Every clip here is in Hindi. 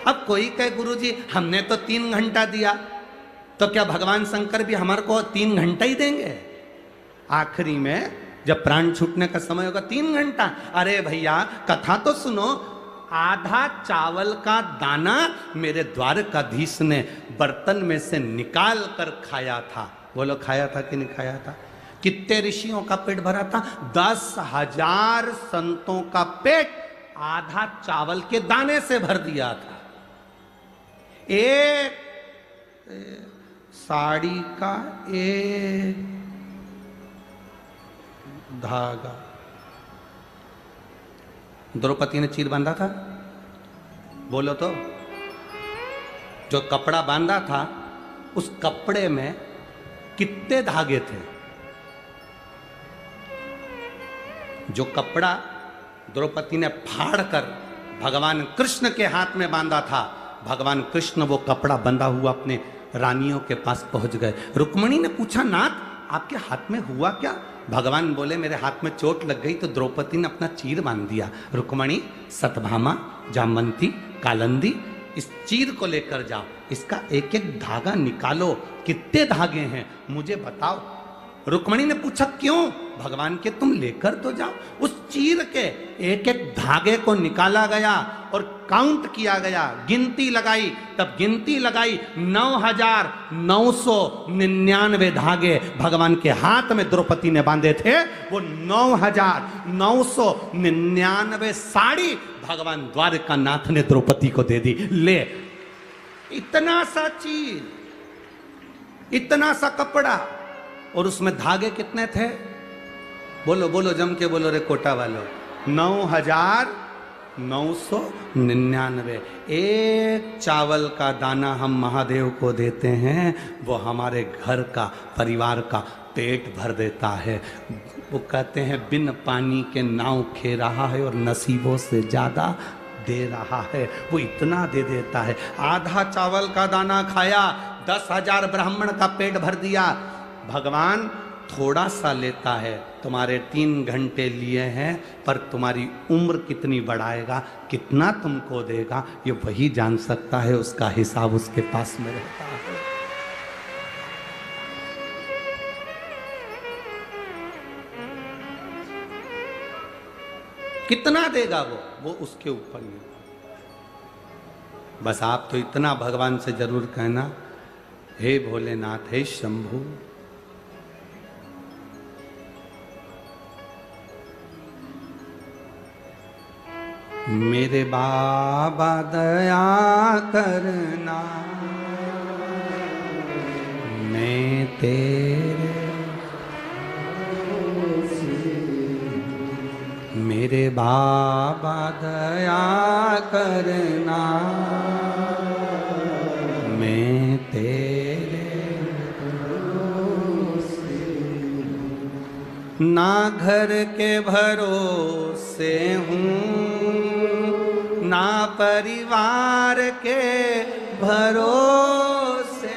अब कोई कहे गुरुजी हमने तो 3 घंटा दिया, तो क्या भगवान शंकर भी हमारे को 3 घंटा ही देंगे? आखिरी में जब प्राण छूटने का समय होगा 3 घंटा। अरे भैया कथा तो सुनो, आधा चावल का दाना मेरे द्वारकाधीश ने बर्तन में से निकाल कर खाया था। बोलो खाया था कि नहीं खाया था? कितने ऋषियों का पेट भरा था? 10,000 संतों का पेट आधा चावल के दाने से भर दिया था। एक साड़ी का एक धागा। द्रौपदी ने चीर बांधा था? बोलो तो। जो कपड़ा बांधा था उस कपड़े में कितने धागे थे? जो कपड़ा द्रौपदी ने फाड़ कर भगवान कृष्ण के हाथ में बांधा था, भगवान कृष्ण वो कपड़ा बंधा हुआ अपने रानियों के पास पहुंच गए। रुक्मणी ने पूछा नाथ आपके हाथ में हुआ क्या? भगवान बोले मेरे हाथ में चोट लग गई तो द्रौपदी ने अपना चीर बांध दिया। रुक्मणी, सतभामा, जामवंती, कालंदी, इस चीर को लेकर जाओ, इसका एक एक धागा निकालो। कितने धागे हैं मुझे बताओ। रुक्मणी ने पूछा क्यों? भगवान के तुम लेकर तो जाओ। उस चीर के एक एक धागे को निकाला गया और काउंट किया गया, गिनती लगाई। तब गिनती लगाई 9,999 धागे भगवान के हाथ में द्रौपदी ने बांधे थे। वो 9,999 साड़ी भगवान द्वारकानाथ ने द्रौपदी को दे दी। ले, इतना सा चीर, इतना सा कपड़ा, और उसमें धागे कितने थे? बोलो बोलो, जम के बोलो रे कोटा वालों। 9,999। एक चावल का दाना हम महादेव को देते हैं, वो हमारे घर का, परिवार का पेट भर देता है। वो कहते हैं बिन पानी के नाव खे रहा है और नसीबों से ज्यादा दे रहा है। वो इतना दे देता है। आधा चावल का दाना खाया, 10,000 ब्राह्मण का पेट भर दिया। भगवान थोड़ा सा लेता है, तुम्हारे 3 घंटे लिए हैं, पर तुम्हारी उम्र कितनी बढ़ाएगा, कितना तुमको देगा, ये वही जान सकता है। उसका हिसाब उसके पास में रहता है। कितना देगा वो उसके ऊपर ही। बस आप तो इतना भगवान से जरूर कहना, हे भोलेनाथ, हे शंभू, मेरे बाबा दया करना, मैं तेरे, मेरे बाबा दया करना, मैं तेरे, ना घर के भरोसे हूँ, ना परिवार के भरोसे,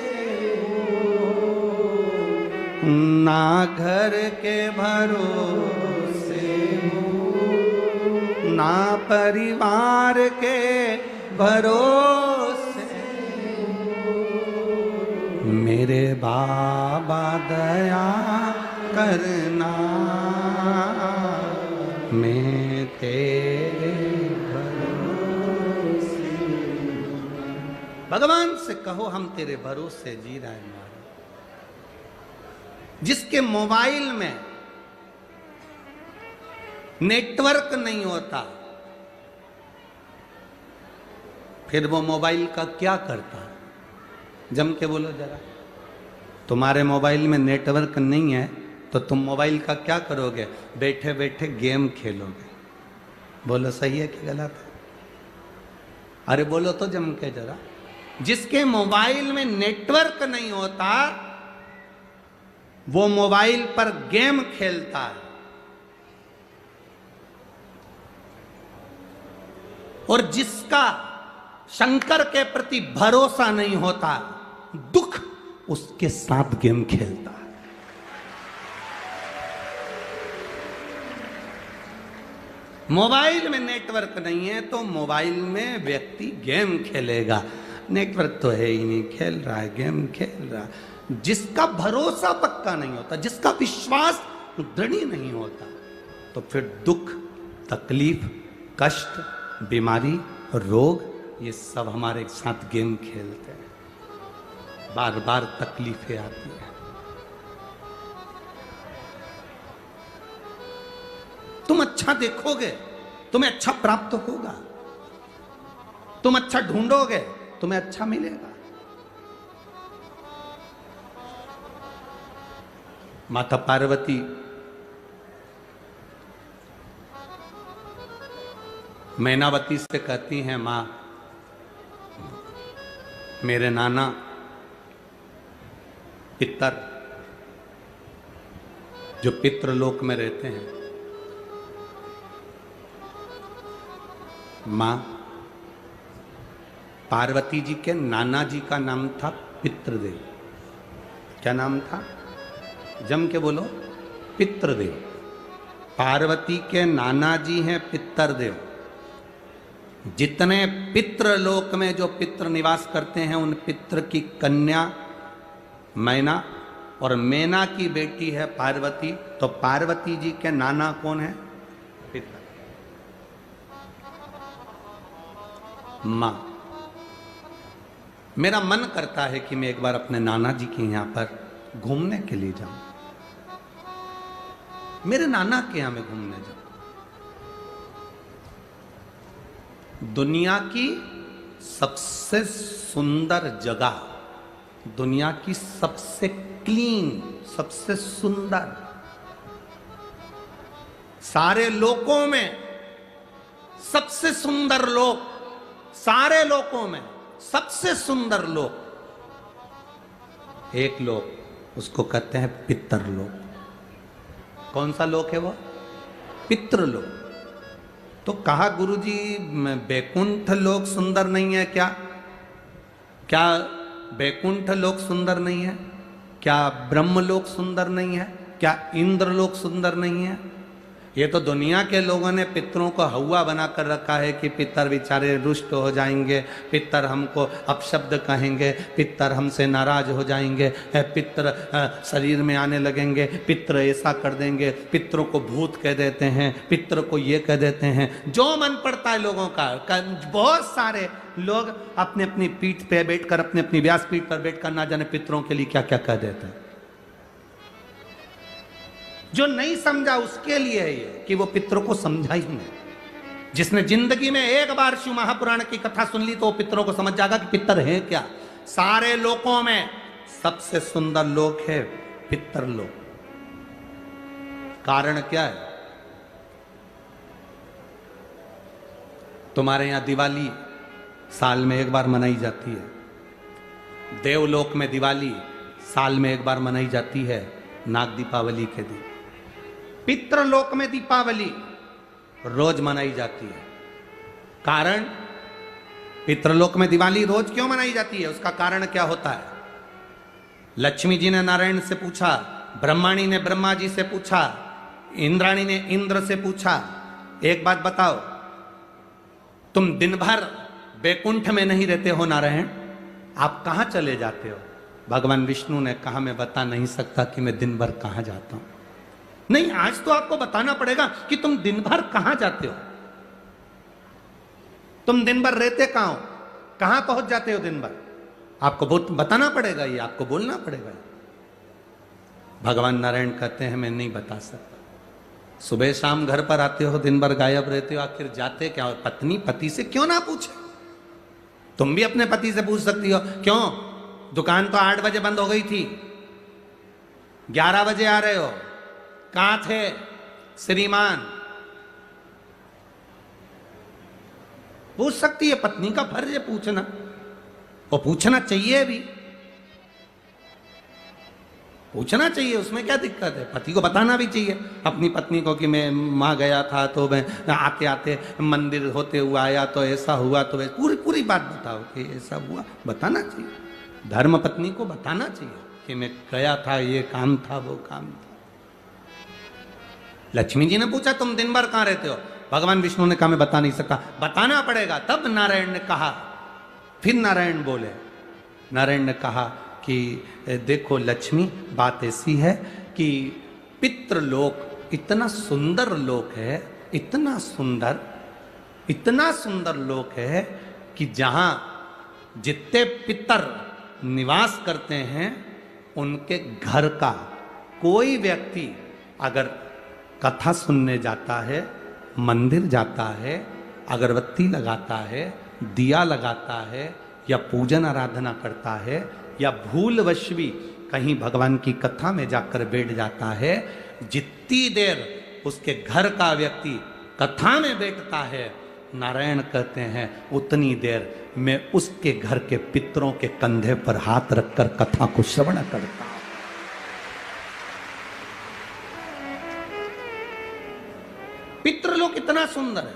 ना घर के भरोसे, ना परिवार के भरोसे, मेरे बाबा दया करना, मैं तेरे भरोसे। भगवान से कहो हम तेरे भरोसे जी रहे हैं। जिसके मोबाइल में नेटवर्क नहीं होता, फिर वो मोबाइल का क्या करता? जम के बोलो जरा। तुम्हारे मोबाइल में नेटवर्क नहीं है तो तुम मोबाइल का क्या करोगे? बैठे बैठे गेम खेलोगे। बोलो सही है कि गलत है? अरे बोलो तो जम के जरा। जिसके मोबाइल में नेटवर्क नहीं होता वो मोबाइल पर गेम खेलता है, और जिसका शंकर के प्रति भरोसा नहीं होता, दुख उसके साथ गेम खेलता है। मोबाइल में नेटवर्क नहीं है तो मोबाइल में व्यक्ति गेम खेलेगा। नेटवर्क तो है ही नहीं, खेल रहा है, गेम खेल रहा है। जिसका भरोसा पक्का नहीं होता, जिसका विश्वास दृढ़ नहीं होता, तो फिर दुख, तकलीफ, कष्ट, बीमारी, रोग, ये सब हमारे साथ गेम खेलते हैं। बार बार तकलीफें आती हैं। तुम अच्छा देखोगे, तुम्हें अच्छा प्राप्त होगा। तुम अच्छा ढूंढोगे, तुम्हें अच्छा मिलेगा। माता पार्वती मैनावती से कहती हैं, मां, मेरे नाना पितर जो पितृलोक में रहते हैं, मां, पार्वती जी के नाना जी का नाम था पितृदेव। क्या नाम था? जम के बोलो, पितृदेव। पार्वती के नाना जी हैं पितृदेव। जितने पितृलोक में जो पितृ निवास करते हैं, उन पितृ की कन्या मैना और मैना की बेटी है पार्वती। तो पार्वती जी के नाना कौन है? पितर, मां। मेरा मन करता है कि मैं एक बार अपने नाना जी के यहां पर घूमने के लिए जाऊं, मेरे नाना के यहां मैं घूमने जाऊं। दुनिया की सबसे सुंदर जगह, दुनिया की सबसे क्लीन, सबसे सुंदर, सारे लोकों में सबसे सुंदर लोक, सारे लोकों में सबसे सुंदर लोक, एक लोक, उसको कहते हैं पितृलोक। कौन सा लोक है वो? पितृलोक। तो कहा, गुरुजी बैकुंठ लोक सुंदर नहीं है क्या? क्या बैकुंठ लोक सुंदर नहीं है? क्या ब्रह्मलोक सुंदर नहीं है? क्या इंद्रलोक सुंदर नहीं है? ये तो दुनिया के लोगों ने पितरों को हवा बनाकर रखा है कि पितर बेचारे रुष्ट हो जाएंगे, पितर हमको अपशब्द कहेंगे, पितर हमसे नाराज हो जाएंगे, पितर शरीर में आने लगेंगे, पितर ऐसा कर देंगे, पितरों को भूत कह देते हैं, पितर को ये कह देते हैं, जो मन पड़ता है लोगों का। बहुत सारे लोग अपने अपनी पीठ पे बैठकर, अपनी अपनी व्यास पीठ पर बैठकर ना जाने पितरों के लिए क्या क्या कह देते हैं। जो नहीं समझा उसके लिए है ये कि वो पितरों को समझा ही नहीं। जिसने जिंदगी में एक बार शिव महापुराण की कथा सुन ली तो वो पितरों को समझ जाएगा कि पितर है क्या। सारे लोकों में सबसे सुंदर लोक है पितरलोक। कारण क्या है? तुम्हारे यहां दिवाली साल में एक बार मनाई जाती है, देवलोक में दिवाली साल में एक बार मनाई जाती है, नाग दीपावली के दिन। पितृलोक में दीपावली रोज मनाई जाती है। कारण, पितृलोक में दिवाली रोज क्यों मनाई जाती है, उसका कारण क्या होता है? लक्ष्मी जी ने नारायण से पूछा, ब्रह्माणी ने ब्रह्मा जी से पूछा, इंद्राणी ने इंद्र से पूछा, एक बात बताओ, तुम दिन भर बैकुंठ में नहीं रहते हो नारायण, आप कहां चले जाते हो? भगवान विष्णु ने कहा, मैं बता नहीं सकता कि मैं दिन भर कहां जाता हूं। नहीं, आज तो आपको बताना पड़ेगा कि तुम दिन भर कहां जाते हो, तुम दिन भर रहते कहां हो, कहां पहुंच जाते हो दिन भर, आपको बताना पड़ेगा, ये आपको बोलना पड़ेगा। भगवान नारायण कहते हैं, मैं नहीं बता सकता। सुबह शाम घर पर आते हो, दिन भर गायब रहते हो, आखिर जाते क्या हो? पत्नी पति से क्यों ना पूछे? तुम भी अपने पति से पूछ सकती हो, क्यों दुकान तो 8 बजे बंद हो गई थी, 11 बजे आ रहे हो, कहां थे श्रीमान? पूछ सकती है, पत्नी का फर्ज है पूछना, और पूछना चाहिए भी, पूछना चाहिए, उसमें क्या दिक्कत है? पति को बताना भी चाहिए अपनी पत्नी को कि मैं वहां गया था, तो मैं आते आते मंदिर होते हुआ आया, तो ऐसा हुआ, तो पूरी पूरी बात बताओ कि ऐसा हुआ, बताना चाहिए। धर्म पत्नी को बताना चाहिए कि मैं गया था, ये काम था, वो काम था। लक्ष्मी जी ने पूछा, तुम दिन भर कहां रहते हो? भगवान विष्णु ने कहा मैं बता नहीं सकता। बताना पड़ेगा। तब नारायण ने कहा, फिर नारायण बोले, नारायण ने कहा कि देखो लक्ष्मी, बात ऐसी है कि पितृलोक इतना सुंदर लोक है, इतना सुंदर लोक है कि जहां जितने पितर निवास करते हैं उनके घर का कोई व्यक्ति अगर कथा सुनने जाता है, मंदिर जाता है, अगरबत्ती लगाता है, दिया लगाता है या पूजन आराधना करता है या भूलवश भी कहीं भगवान की कथा में जाकर बैठ जाता है, जितनी देर उसके घर का व्यक्ति कथा में बैठता है, नारायण कहते हैं उतनी देर मैं उसके घर के पितरों के कंधे पर हाथ रखकर कथा को श्रवण करता हूं। पितृलोक इतना सुंदर है।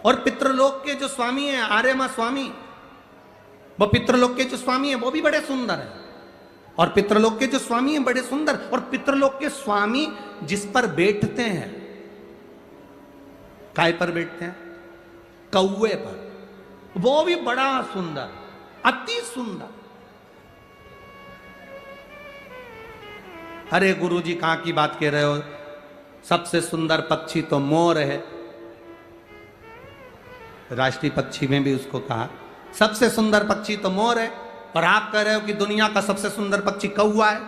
और पितृलोक के जो स्वामी हैं, आर्यमा स्वामी, वो पितृलोक के जो स्वामी हैं वो भी बड़े सुंदर हैं। और पितृलोक के जो स्वामी हैं बड़े सुंदर, और पितृलोक के स्वामी जिस पर बैठते हैं, काय पर बैठते हैं? कौवे पर। वो भी बड़ा सुंदर, अति सुंदर। अरे गुरुजी कहां की बात कह रहे हो? सबसे सुंदर पक्षी तो मोर है। राष्ट्रीय पक्षी में भी उसको कहा सबसे सुंदर पक्षी तो मोर है, और आप कह रहे हो कि दुनिया का सबसे सुंदर पक्षी कौवा है।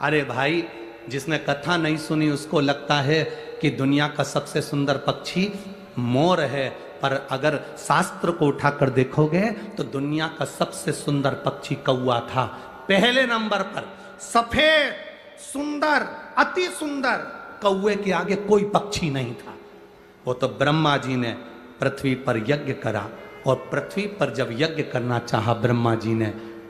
अरे भाई, जिसने कथा नहीं सुनी उसको लगता है कि दुनिया का सबसे सुंदर पक्षी मोर है, पर अगर शास्त्र को उठाकर देखोगे तो दुनिया का सबसे सुंदर पक्षी कौवा था। पहले नंबर पर सफेद, सुंदर, अति सुंदर कौवे के आगे कोई पक्षी नहीं था। वो तो ब्रह्मा जी ने पृथ्वी पर यज्ञ करा, और पृथ्वी पर जब यज्ञ करना चाहा ब्रह्मा जी ने,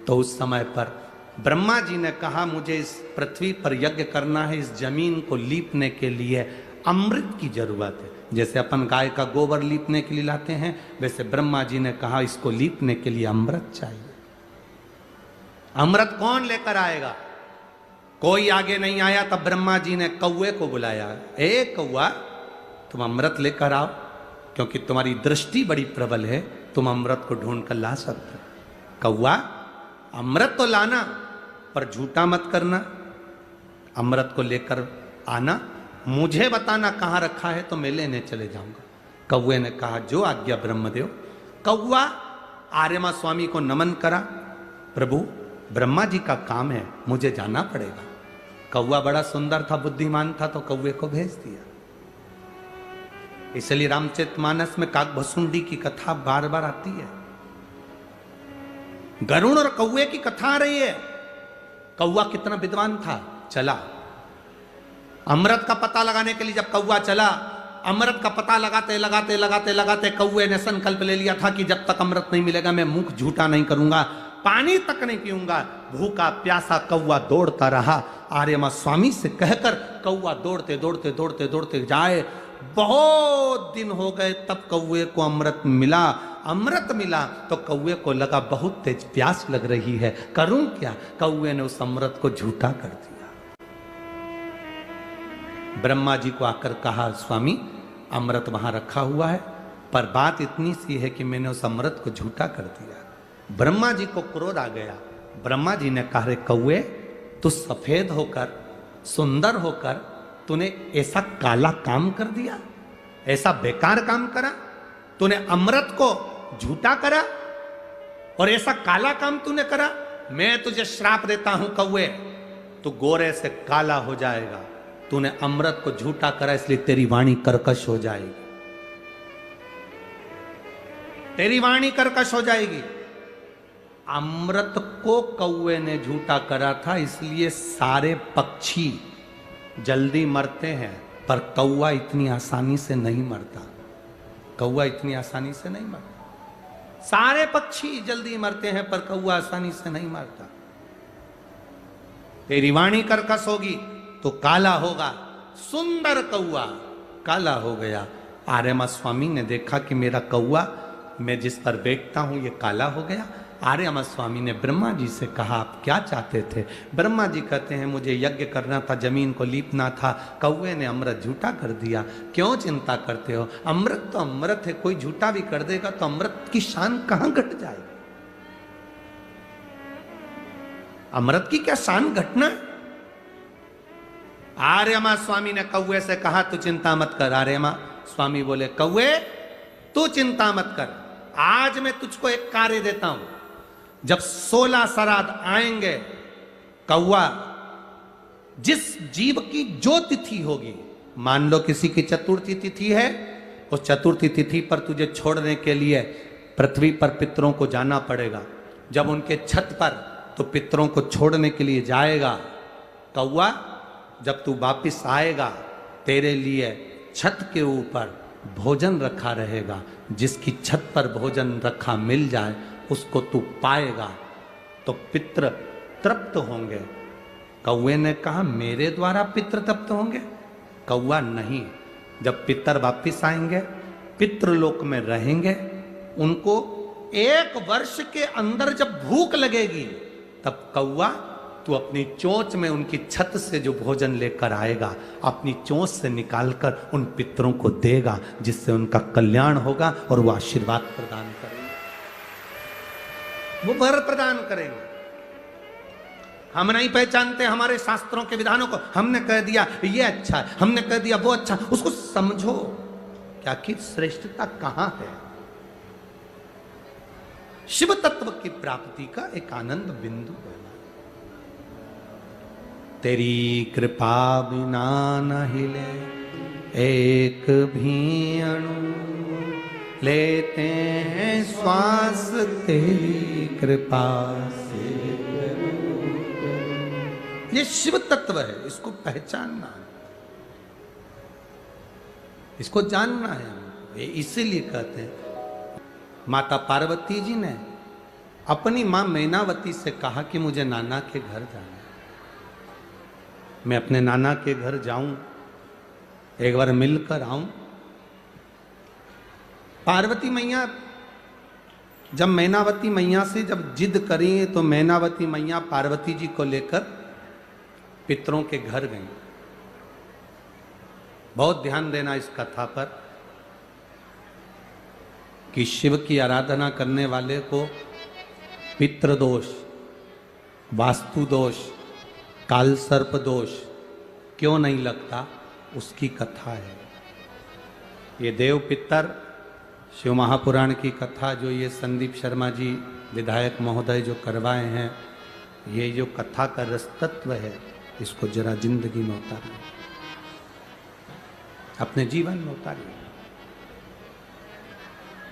तो उस समय पर ब्रह्मा जी ने कहा मुझे इस पृथ्वी पर यज्ञ करना है, इस जमीन को लीपने के लिए अमृत की जरूरत है। जैसे अपन गाय का गोबर लीपने के लिए लाते हैं, वैसे ब्रह्मा जी ने कहा इसको लीपने के लिए अमृत चाहिए। अमृत कौन लेकर आएगा? कोई आगे नहीं आया। तब ब्रह्मा जी ने कौवे को बुलाया, ए कौवा, तुम अमृत लेकर आओ, क्योंकि तुम्हारी दृष्टि बड़ी प्रबल है, तुम अमृत को ढूंढ कर ला सकते हो। कौवा, अमृत तो लाना, पर झूठा मत करना। अमृत को लेकर आना, मुझे बताना कहाँ रखा है तो मैं लेने चले जाऊंगा। कौवे ने कहा जो आज्ञा ब्रह्मदेव। कौवा आर्यमा स्वामी को नमन करा, प्रभु ब्रह्मा जी का काम है, मुझे जाना पड़ेगा। कौवा बड़ा सुंदर था, बुद्धिमान था, तो कौवे को भेज दिया। इसलिए रामचरितमानस में काकभसुंडी की कथा बार बार आती है। गरुण और कौवे की कथा आ रही है। कौवा कितना विद्वान था, चला अमृत का पता लगाने के लिए। जब कौवा चला, अमृत का पता लगाते लगाते लगाते लगाते कौवे ने संकल्प ले लिया था कि जब तक अमृत नहीं मिलेगा मैं मुख झूठा नहीं करूंगा, पानी तक नहीं पीऊंगा। भूखा प्यासा कौवा दौड़ता रहा। आर्यमा स्वामी से कहकर कौवा दौड़ते दौड़ते दौड़ते दौड़ते जाए। बहुत दिन हो गए, तब कौवे को अमृत मिला। अमृत मिला तो कौवे को लगा बहुत तेज प्यास लग रही है, करूं क्या? कौवे ने उस अमृत को झूठा कर दिया। ब्रह्मा जी को आकर कहा स्वामी अमृत वहां रखा हुआ है, पर बात इतनी सी है कि मैंने उस अमृत को झूठा कर दिया। ब्रह्मा जी को क्रोध आ गया। ब्रह्मा जी ने कहा रे कौवे, तू सफेद होकर, सुंदर होकर, तूने ऐसा काला काम कर दिया, ऐसा बेकार काम करा, तूने अमृत को झूठा करा और ऐसा काला काम तूने करा। मैं तुझे श्राप देता हूं कौवे, तू गोरे से काला हो जाएगा। तूने अमृत को झूठा करा, इसलिए तेरी वाणी कर्कश हो जाएगी, तेरी वाणी कर्कश हो जाएगी। अमृत को कौवे ने झूठा करा था, इसलिए सारे पक्षी जल्दी मरते हैं, पर कौवा इतनी आसानी से नहीं मरता। कौवा इतनी आसानी से नहीं मरता। सारे पक्षी जल्दी मरते हैं, पर कौवा आसानी से नहीं मरता। तेरी वाणी कर्कश होगी तो काला होगा। सुंदर कौवा काला हो गया। आर्यमा स्वामी ने देखा कि मेरा कौवा, मैं जिस पर बैठता हूं, ये काला हो गया। आर्यमा स्वामी ने ब्रह्मा जी से कहा, आप क्या चाहते थे? ब्रह्मा जी कहते हैं, मुझे यज्ञ करना था, जमीन को लीपना था, कौवे ने अमृत झूठा कर दिया। क्यों चिंता करते हो? अमृत तो अमृत है, कोई झूठा भी कर देगा तो अमृत की शान कहां घट जाएगी? अमृत की क्या शान घटना है? आर्यमा स्वामी ने कौवे से कहा, तू चिंता मत कर। आर्यमा स्वामी बोले, कौवे तू चिंता मत कर, आज मैं तुझको एक कार्य देता हूं। जब 16 श्राद्ध आएंगे, कौवा जिस जीव की जो तिथि होगी, मान लो किसी की चतुर्थी तिथि है, उस चतुर्थी तिथि पर तुझे छोड़ने के लिए पृथ्वी पर पितरों को जाना पड़ेगा। जब उनके छत पर तो पितरों को छोड़ने के लिए जाएगा, कौवा जब तू वापिस आएगा, तेरे लिए छत के ऊपर भोजन रखा रहेगा। जिसकी छत पर भोजन रखा मिल जाए उसको तू पाएगा तो पितृ तृप्त होंगे। कौवे ने कहा, मेरे द्वारा पितृ तृप्त होंगे? कौवा नहीं, जब पितर वापिस आएंगे, पितृलोक में रहेंगे, उनको 1 वर्ष के अंदर जब भूख लगेगी, तब कौवा तू अपनी चोंच में उनकी छत से जो भोजन लेकर आएगा, अपनी चोंच से निकालकर उन पितरों को देगा, जिससे उनका कल्याण होगा और वो आशीर्वाद प्रदान करेंगे, वो वर प्रदान करेंगे। हम नहीं पहचानते हमारे शास्त्रों के विधानों को, हमने कह दिया ये अच्छा है, हमने कह दिया वो अच्छा, उसको समझो क्या कि श्रेष्ठता कहां है। शिव तत्व की प्राप्ति का एक आनंद बिंदु है। तेरी कृपा बिना न हिले एक भी अणु, लेते हैं श्वास तेरी कृपा से। ये शिव तत्व है, इसको पहचानना है, इसको जानना है। इसीलिए कहते हैं, माता पार्वती जी ने अपनी मां मैनावती से कहा कि मुझे नाना के घर जाना, मैं अपने नाना के घर जाऊं, एक बार मिलकर आऊं। पार्वती मैया जब मैनावती मैया से जब जिद करी तो मैनावती मैया पार्वती जी को लेकर पितरों के घर गई। बहुत ध्यान देना इस कथा पर कि शिव की आराधना करने वाले को पितृदोष, वास्तु दोष, काल सर्प दोष क्यों नहीं लगता, उसकी कथा है। ये देव पितर शिव महापुराण की कथा जो ये संदीप शर्मा जी विधायक महोदय जो करवाए हैं, ये जो कथा का रसतत्व है, इसको जरा जिंदगी में उतारिए, अपने जीवन में उतारिए।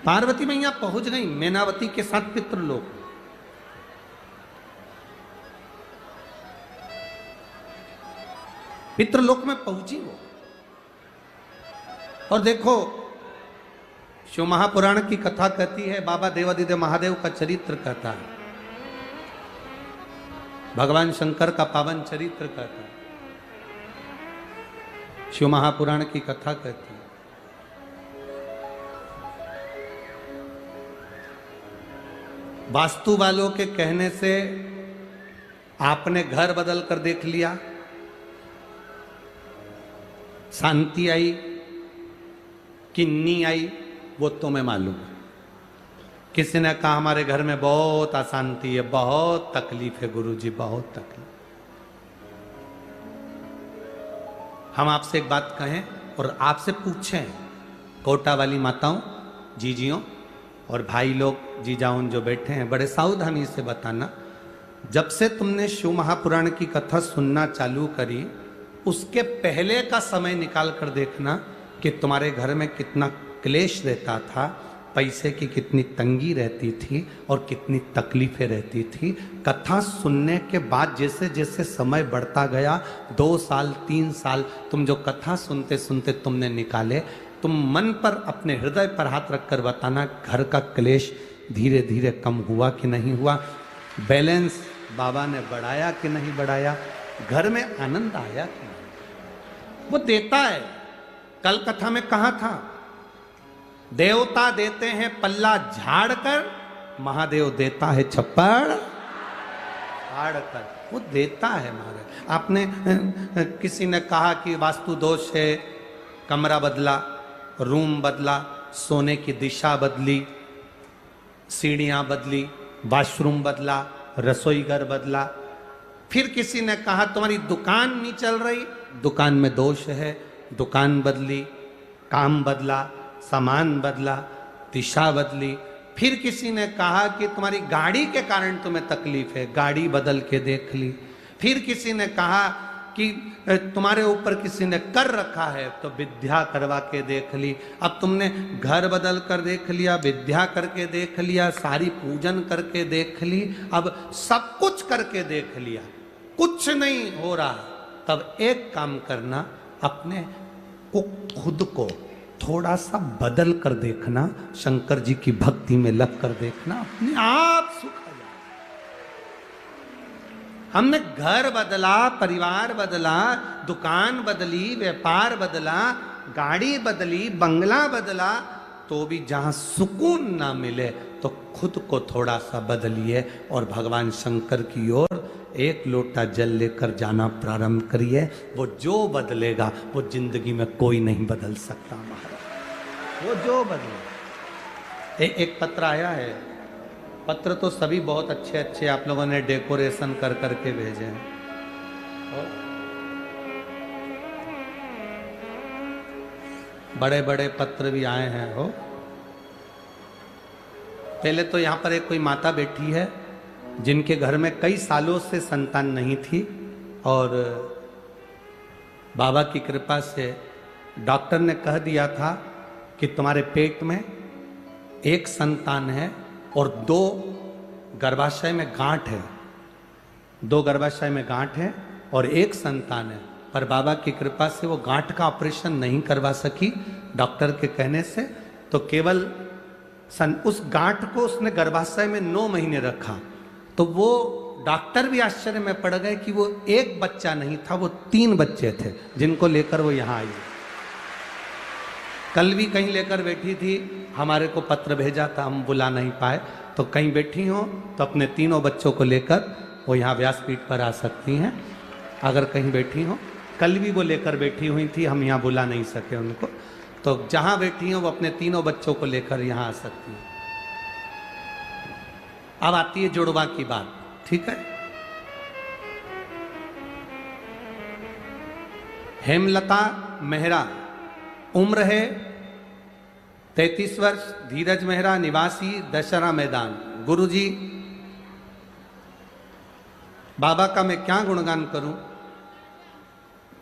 पार्वती मैया पहुंच गई मैनावती के साथ पितृलोक। पितृलोक में पहुंची वो, और देखो शिव महापुराण की कथा कहती है, बाबा देवादिदेव महादेव का चरित्र कहता है, भगवान शंकर का पावन चरित्र कहता है, शिव महापुराण की कथा कहती है। वास्तु वालों के कहने से आपने घर बदल कर देख लिया, शांति आई कि नहीं आई वो तुम्हें मालूम है। किसी ने कहा हमारे घर में बहुत अशांति है, बहुत तकलीफ है गुरुजी, बहुत तकलीफ। हम आपसे एक बात कहें और आपसे पूछें, कोटा वाली माताओं, जीजियों और भाई लोग, जीजाउन जो बैठे हैं, बड़े सावधानी से बताना, जब से तुमने शिव महापुराण की कथा सुनना चालू करी, उसके पहले का समय निकाल कर देखना कि तुम्हारे घर में कितना क्लेश रहता था, पैसे की कितनी तंगी रहती थी और कितनी तकलीफें रहती थी। कथा सुनने के बाद जैसे जैसे समय बढ़ता गया, 2 साल 3 साल तुम जो कथा सुनते सुनते तुमने निकाले, तुम मन पर अपने हृदय पर हाथ रखकर बताना, घर का क्लेश धीरे धीरे कम हुआ कि नहीं हुआ, बैलेंस बाबा ने बढ़ाया कि नहीं बढ़ाया, घर में आनंद आया कि नहीं। वो देता है। कल कथा में कहा था, देवता देते हैं पल्ला झाड़ कर महादेव देता है छप्पड़ फाड़ कर, वो देता है महादेव। आपने किसी ने कहा कि वास्तु दोष है, कमरा बदला, रूम बदला, सोने की दिशा बदली, सीढ़ियां बदली, वॉशरूम बदला, रसोई घर बदला। फिर किसी ने कहा तुम्हारी दुकान नहीं चल रही, दुकान में दोष है, दुकान बदली, काम बदला, सामान बदला, दिशा बदली। फिर किसी ने कहा कि तुम्हारी गाड़ी के कारण तुम्हें तकलीफ है, गाड़ी बदल के देख ली। फिर किसी ने कहा कि तुम्हारे ऊपर किसी ने कर रखा है, तो विद्या करवा के देख ली। अब तुमने घर बदल कर देख लिया, विद्या करके देख लिया, सारी पूजन करके देख ली, अब सब कुछ करके देख लिया, कुछ नहीं हो रहा। तब एक काम करना, अपने को खुद को थोड़ा सा बदल कर देखना, शंकर जी की भक्ति में लग कर देखना, अपने आप सुख आ जाए। हमने घर बदला, परिवार बदला, दुकान बदली, व्यापार बदला, गाड़ी बदली, बंगला बदला, तो भी जहां सुकून ना मिले तो खुद को थोड़ा सा बदलिए और भगवान शंकर की ओर एक लोटा जल लेकर जाना प्रारंभ करिए। वो जो बदलेगा वो जिंदगी में कोई नहीं बदल सकता महाराज, वो जो बदले। एक पत्र आया है, पत्र तो सभी बहुत अच्छे अच्छे आप लोगों ने डेकोरेशन कर करके भेजे हैं। बड़े बड़े पत्र भी आए हैं हो। पहले तो यहाँ पर एक कोई माता बैठी है जिनके घर में कई सालों से संतान नहीं थी, और बाबा की कृपा से डॉक्टर ने कह दिया था कि तुम्हारे पेट में एक संतान है और 2 गर्भाशय में गांठ है, 2 गर्भाशय में गांठ है और एक संतान है। पर बाबा की कृपा से वो गांठ का ऑपरेशन नहीं करवा सकी डॉक्टर के कहने से, तो केवल उस गांठ को उसने गर्भाशय में 9 महीने रखा। तो वो डॉक्टर भी आश्चर्य में पड़ गए कि वो एक बच्चा नहीं था, वो 3 बच्चे थे जिनको लेकर वो यहाँ आई। कल भी कहीं लेकर बैठी थी, हमारे को पत्र भेजा था, हम बुला नहीं पाए। तो कहीं बैठी हो तो अपने 3 बच्चों को लेकर वो यहाँ व्यासपीठ पर आ सकती हैं। अगर कहीं बैठी हो, कल भी वो लेकर बैठी हुई थी, हम यहाँ बुला नहीं सके उनको, तो जहाँ बैठी हो वो अपने 3 बच्चों को लेकर यहाँ आ सकती हैं। अब आती है जुड़वा की बात, ठीक है। हेमलता मेहरा, उम्र है 33 वर्ष, धीरज मेहरा, निवासी दशहरा मैदान। गुरुजी, बाबा का मैं क्या गुणगान करूं।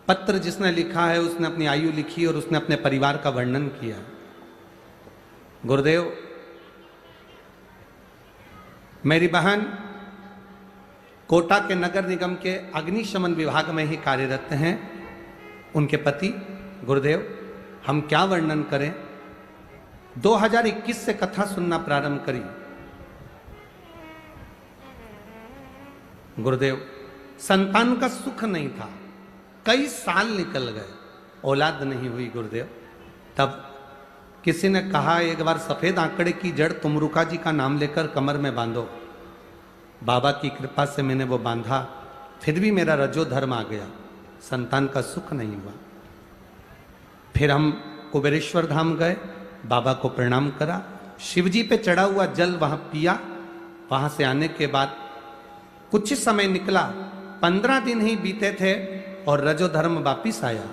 पत्र जिसने लिखा है उसने अपनी आयु लिखी और उसने अपने परिवार का वर्णन किया। गुरुदेव, मेरी बहन कोटा के नगर निगम के अग्निशमन विभाग में ही कार्यरत हैं। उनके पति, गुरुदेव, हम क्या वर्णन करें। 2021 से कथा सुनना प्रारंभ करी। गुरुदेव, संतान का सुख नहीं था, कई साल निकल गए, औलाद नहीं हुई गुरुदेव। तब किसी ने कहा एक बार सफेद आंकड़े की जड़ तुमरुका जी का नाम लेकर कमर में बांधो। बाबा की कृपा से मैंने वो बांधा, फिर भी मेरा रजो धर्म आ गया, संतान का सुख नहीं हुआ। फिर हम कुबेरेश्वर धाम गए, बाबा को प्रणाम करा, शिवजी पे चढ़ा हुआ जल वहां पिया। वहां से आने के बाद कुछ ही समय निकला, 15 दिन ही बीते थे और रजो धर्म वापिस आया।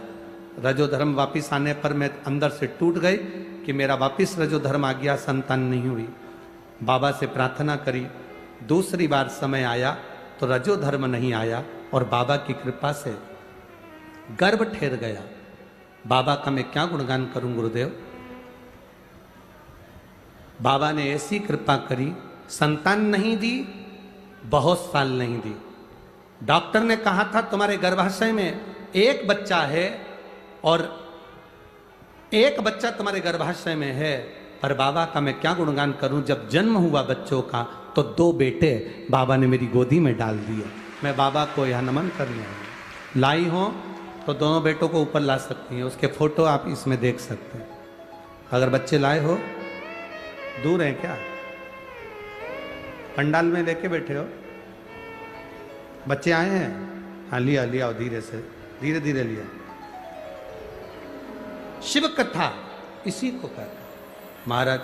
रजो धर्म वापिस आने पर मैं अंदर से टूट गई कि मेरा वापिस रजो धर्म आ गया, संतान नहीं हुई। बाबा से प्रार्थना करी, दूसरी बार समय आया तो रजो धर्म नहीं आया और बाबा की कृपा से गर्भ ठहर गया। बाबा का मैं क्या गुणगान करूं गुरुदेव। बाबा ने ऐसी कृपा करी, संतान नहीं दी, बहुत साल नहीं दी। डॉक्टर ने कहा था तुम्हारे गर्भाशय में एक बच्चा है और एक बच्चा तुम्हारे गर्भाशय में है, पर बाबा का मैं क्या गुणगान करूं। जब जन्म हुआ बच्चों का तो 2 बेटे बाबा ने मेरी गोदी में डाल दिए। मैं बाबा को यह नमन करने आई। लाई हो तो दोनों बेटों को ऊपर ला सकती हैं, उसके फोटो आप इसमें देख सकते हैं। अगर बच्चे लाए हो, दूर हैं क्या, पंडाल में लेके बैठे हो, बच्चे आए हैं? हाँ लिया लिया, धीरे से, धीरे धीरे लिया। शिव कथा इसी को कहते महाराज।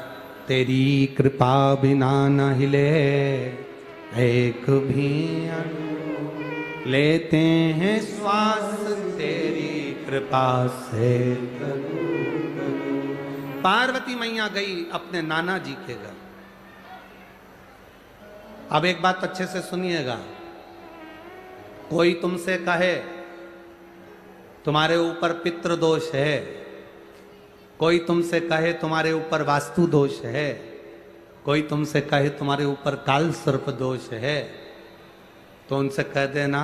तेरी कृपा बिना न हिले एक भी अणु, लेते हैं श्वास तेरी कृपा से। पार्वती मैया गई अपने नाना जी के घर। अब एक बात अच्छे से सुनिएगा, कोई तुमसे कहे तुम्हारे ऊपर पितृ दोष है, कोई तुमसे कहे तुम्हारे ऊपर वास्तु दोष है, कोई तुमसे कहे तुम्हारे ऊपर काल सर्प दोष है, तो उनसे कह देना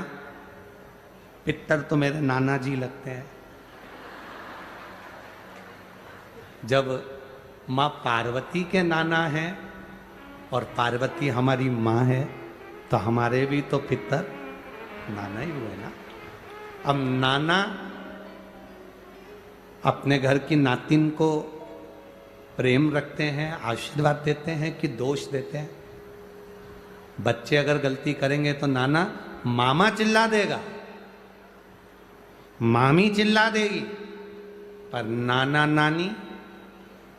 पितर तो मेरे नाना जी लगते हैं। जब माँ पार्वती के नाना हैं और पार्वती हमारी माँ है, तो हमारे भी तो पितर नाना ही हुए ना। अब नाना अपने घर की नातिन को प्रेम रखते हैं, आशीर्वाद देते हैं कि दोष देते हैं? बच्चे अगर गलती करेंगे तो नाना मामा चिल्ला देगा, मामी चिल्ला देगी, पर नाना नानी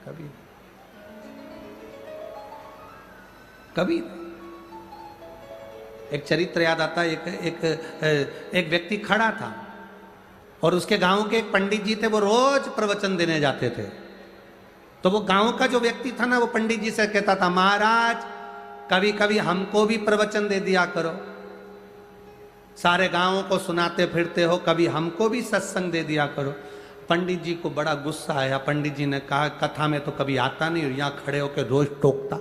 कभी कभी। एक चरित्र याद आता है, एक व्यक्ति खड़ा था और उसके गांव के एक पंडित जी थे, वो रोज प्रवचन देने जाते थे। तो वो गांव का जो व्यक्ति था ना, वो पंडित जी से कहता था, महाराज कभी कभी हमको भी प्रवचन दे दिया करो, सारे गांवों को सुनाते फिरते हो, कभी हमको भी सत्संग दे दिया करो। पंडित जी को बड़ा गुस्सा आया। पंडित जी ने कहा, कथा में तो कभी आता नहीं और यहाँ खड़े होकर रोज टोकता।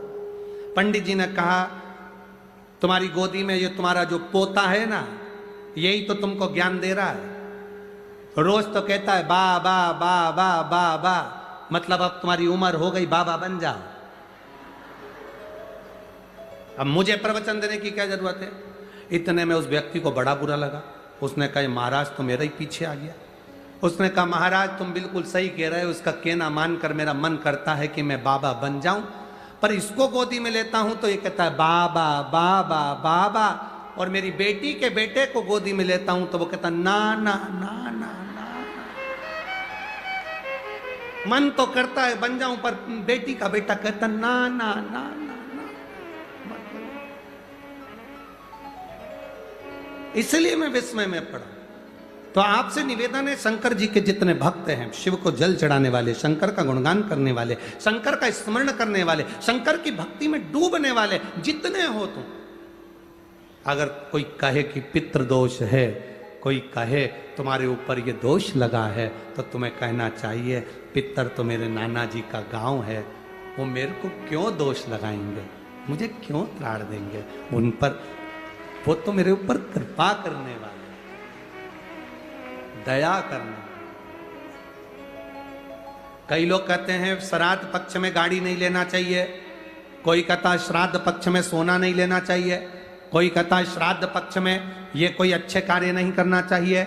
पंडित जी ने कहा, तुम्हारी गोदी में ये तुम्हारा जो पोता है ना, यही तो तुमको ज्ञान दे रहा है। रोज तो कहता है बा बा बा बा बा बा, मतलब अब तुम्हारी उम्र हो गई, बाबा बन जाओ, अब मुझे प्रवचन देने की क्या जरूरत है। इतने में उस व्यक्ति को बड़ा बुरा लगा। उसने कहा, महाराज तो मेरा ही पीछे आ गया। उसने कहा, महाराज तुम बिल्कुल सही कह रहे हो, उसका कहना मानकर मेरा मन करता है कि मैं बाबा बन जाऊं, पर इसको गोदी में लेता हूं तो ये कहता है बाबा बाबा बाबा, और मेरी बेटी के बेटे को गोदी में लेता हूं तो वो कहता ना ना ना ना ना। मन तो करता है बन जाऊं, पर बेटी का बेटा कहता ना ना ना ना। इसलिए मैं विस्मय में पड़ा। तो आपसे निवेदन है, शंकर जी के जितने भक्त हैं, शिव को जल चढ़ाने वाले, शंकर का गुणगान करने वाले, शंकर का स्मरण करने वाले, शंकर की भक्ति में डूबने वाले जितने हो तुम, अगर कोई कहे कि पितृ दोष है, कोई कहे तुम्हारे ऊपर ये दोष लगा है, तो तुम्हें कहना चाहिए पितर तो मेरे नाना जी का गांव है, वो मेरे को क्यों दोष लगाएंगे, मुझे क्यों त्राड़ देंगे, उन पर वो तो मेरे ऊपर कृपा करने वाले, दया करने। कई लोग कहते हैं श्राद्ध पक्ष में गाड़ी नहीं लेना चाहिए, कोई कहता है श्राद्ध पक्ष में सोना नहीं लेना चाहिए, कोई कहता है श्राद्ध पक्ष में ये कोई अच्छे कार्य नहीं करना चाहिए,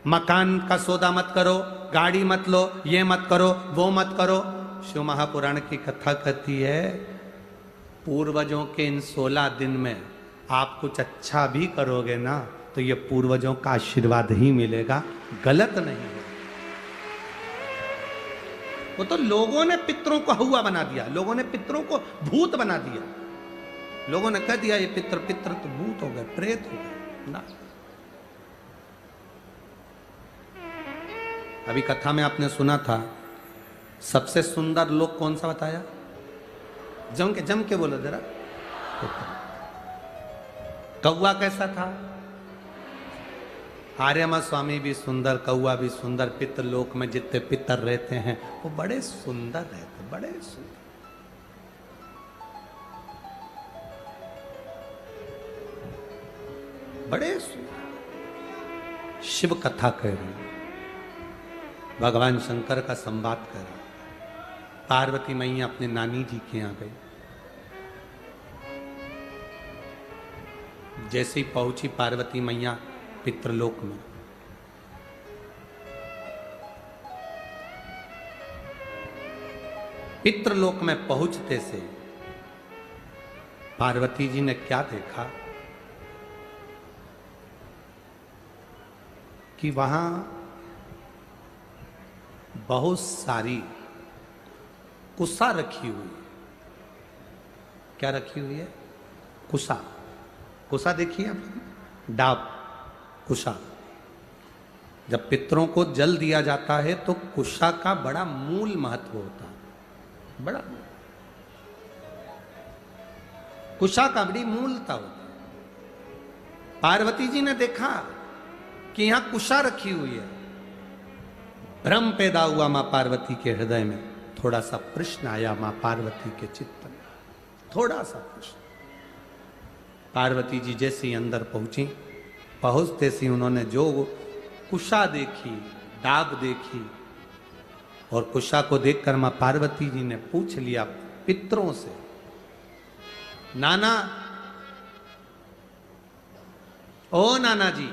मकान का सौदा मत करो, गाड़ी मत लो, ये मत करो, वो मत करो। शिव महापुराण की कथा कहती है, पूर्वजों के इन 16 दिन में आप कुछ अच्छा भी करोगे ना, तो ये पूर्वजों का आशीर्वाद ही मिलेगा, गलत नहीं है। वो तो लोगों ने पितरों को हौवा बना दिया, लोगों ने पितरों को भूत बना दिया, लोगों ने कह दिया ये पितर तो भूत हो गए, प्रेत हो गए ना। अभी कथा में आपने सुना था, सबसे सुंदर लोक कौन सा बताया? जम के बोलो जरा। कौवा कैसा था? आर्यमा स्वामी भी सुंदर, कौवा भी सुंदर, पितर लोक में जितने पितर रहते हैं वो बड़े सुंदर रहते, बड़े सुंदर। बड़े सुंदर। शिव कथा कह रहे, भगवान शंकर का संवाद कर रहे। पार्वती मैया अपने नानी जी के यहाँ गई। जैसे ही पहुंची पार्वती मैया पितृलोक में, पितृलोक में पहुंचते से पार्वती जी ने क्या देखा कि वहां बहुत सारी कुसा रखी हुई। क्या रखी हुई है? कुसा। कुसा देखिए आप, डाब, कुसा। जब पितरों को जल दिया जाता है तो कुशा का बड़ा मूल महत्व होता है, बड़ा कुशा का बड़ी मूलता होती है। पार्वती जी ने देखा कि यहां कुशा रखी हुई है। भ्रम पैदा हुआ मां पार्वती के हृदय में, थोड़ा सा प्रश्न आया मां पार्वती के चित्त में, थोड़ा सा प्रश्न। पार्वती जी जैसे ही अंदर पहुंची, पहुंचते सी उन्होंने जो कुशा देखी, डाब देखी, और कुशा को देखकर मां पार्वती जी ने पूछ लिया पितरों से, नाना, ओ नाना जी।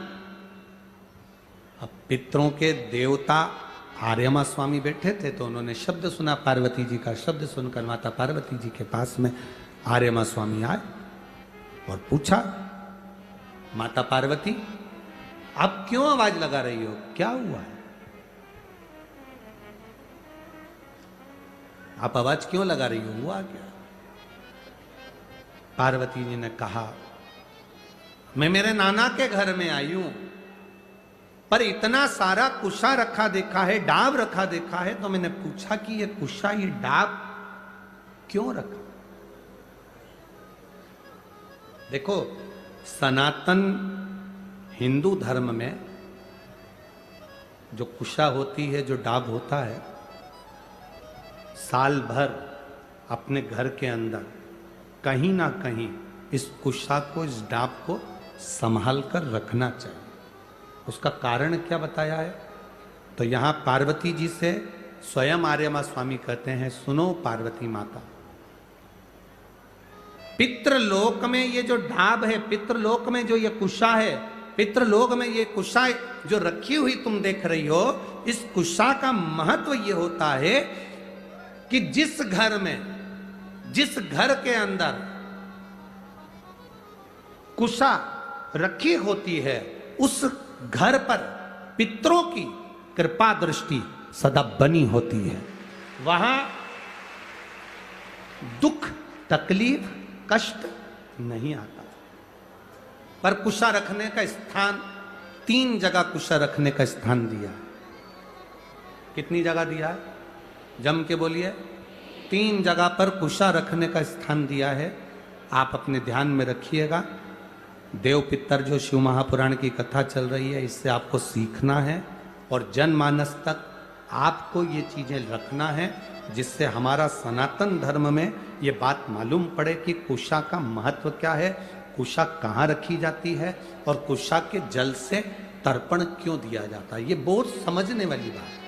अब पितरों के देवता आर्यमा स्वामी बैठे थे तो उन्होंने शब्द सुना पार्वती जी का। शब्द सुनकर माता पार्वती जी के पास में आर्यमा स्वामी आए और पूछा, माता पार्वती आप क्यों आवाज लगा रही हो, क्या हुआ है? आप आवाज क्यों लगा रही हो, हुआ क्या? पार्वती जी ने कहा, मैं मेरे नाना के घर में आई हूं, पर इतना सारा कुशा रखा देखा है, डाब रखा देखा है, तो मैंने पूछा कि ये कुशा, ये डाब क्यों रखा? देखो, सनातन हिंदू धर्म में जो कुशा होती है, जो डाब होता है, साल भर अपने घर के अंदर कहीं ना कहीं इस कुशा को, इस डाब को संभाल कर रखना चाहिए। उसका कारण क्या बताया है? तो यहां पार्वती जी से स्वयं आर्यमा स्वामी कहते हैं, सुनो पार्वती माता, पितृलोक में ये जो ढाब है, पितृलोक में जो ये कुशा है, पितृलोक में ये कुशा जो रखी हुई तुम देख रही हो, इस कुशा का महत्व ये होता है कि जिस घर में, जिस घर के अंदर कुशा रखी होती है, उस घर पर पितरों की कृपा दृष्टि सदा बनी होती है। वहां दुख, तकलीफ, कष्ट नहीं आता। पर कुशा रखने का स्थान, 3 जगह कुशा रखने का स्थान दिया है। कितनी जगह दिया है? जम के बोलिए। 3 जगह पर कुशा रखने का स्थान दिया है। आप अपने ध्यान में रखिएगा। देव पितर जो शिव महापुराण की कथा चल रही है, इससे आपको सीखना है और जनमानस तक आपको ये चीजें रखना है, जिससे हमारा सनातन धर्म में ये बात मालूम पड़े कि कुशा का महत्व क्या है, कुशा कहाँ रखी जाती है और कुशा के जल से तर्पण क्यों दिया जाता है। ये बहुत समझने वाली बात है।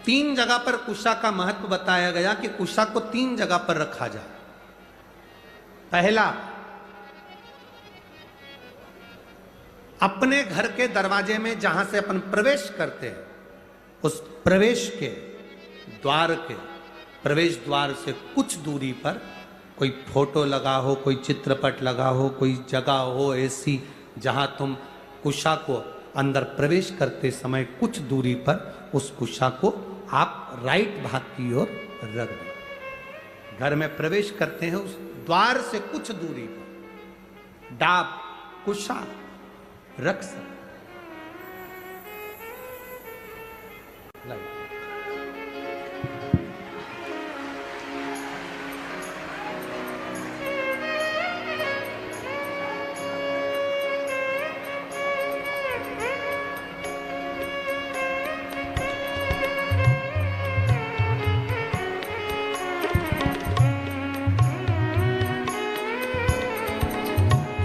3 जगह पर कुशा का महत्व बताया गया कि कुशा को 3 जगह पर रखा जाए। पहला, अपने घर के दरवाजे में जहां से अपन प्रवेश करते हैं, उस प्रवेश के द्वार के प्रवेश द्वार से कुछ दूरी पर कोई फोटो लगा हो, कोई चित्रपट लगा हो, कोई जगह हो ऐसी जहां तुम कुशा को अंदर प्रवेश करते समय कुछ दूरी पर उस कुशा को आप राइट भाग की ओर रख दें। घर में प्रवेश करते हैं, उस द्वार से कुछ दूरी पर डाब, कुशा रख सकते।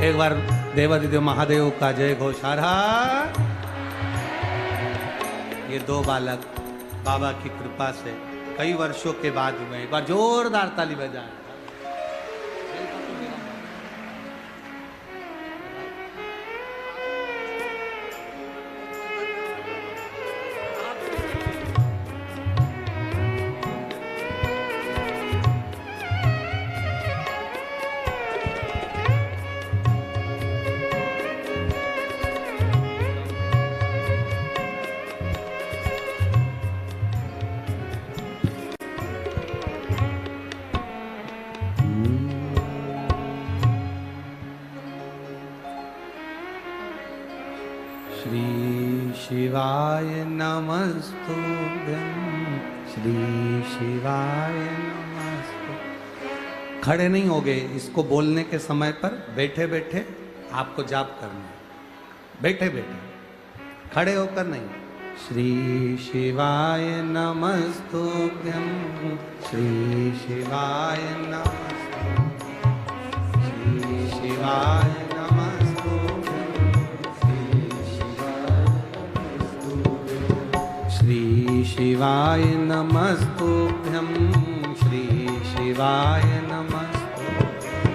एक बार देवादिदेव महादेव का जय घोषारा। ये 2 बालक बाबा की कृपा से कई वर्षों के बाद हुए। एक बार जोरदार ताली बजाएं। शिवाय नमस्तुभ्यं, श्री शिवाय नमस्तु। खड़े नहीं होगे, इसको बोलने के समय पर बैठे बैठे आपको जाप करना है, बैठे बैठे, खड़े होकर नहीं। श्री शिवाय नमस्तुभ्यं, श्री शिवाय नमस्तुभ्यं, श्री शिवाय श्री शिवाय नमस्तुभ्यं, श्री शिवाय नमस्तुभ्यं,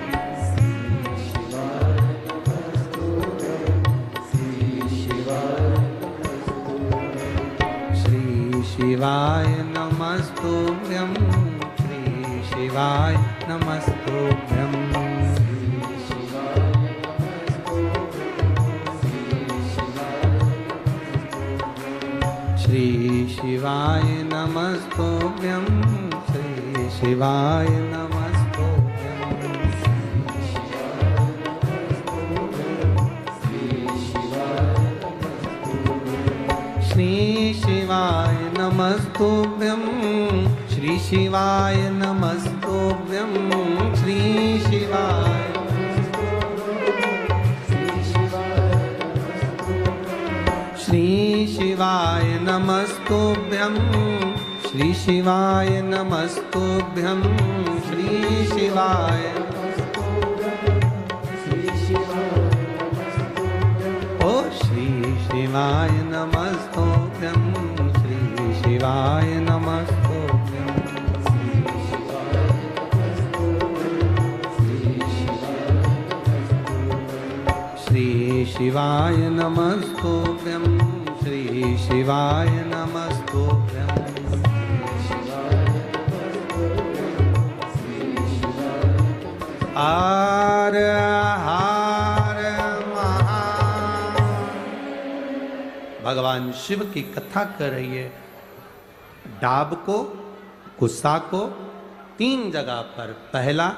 श्री शिवाय नमस्तुभ्यं, श्री शिवाय नमस्तुभ्यं, श्री शिवाय नमस्तुभ्यं, श्री शिवाय नमस्तुभ्यं, श्री शिवाय नमस्तुभ्यं, श्री शिवाय नमस्तुभ्यं, श्री शिवाय श्री शिवाय नमस्तुभ्यं, श्री शिवाय नमस्तुभ्यं, श्री शिवाय ओ श्री शिवाय नमस्तुभ्यं, श्री शिवाय नमस्तुभ्यं, श्री शिवाय नमस्तुभ्यं, श्री शिवाय नमस्तुभ्यं, हर हर महादेव। भगवान शिव की कथा कर रही है। डाब को, कुसा को 3 जगह पर, पहला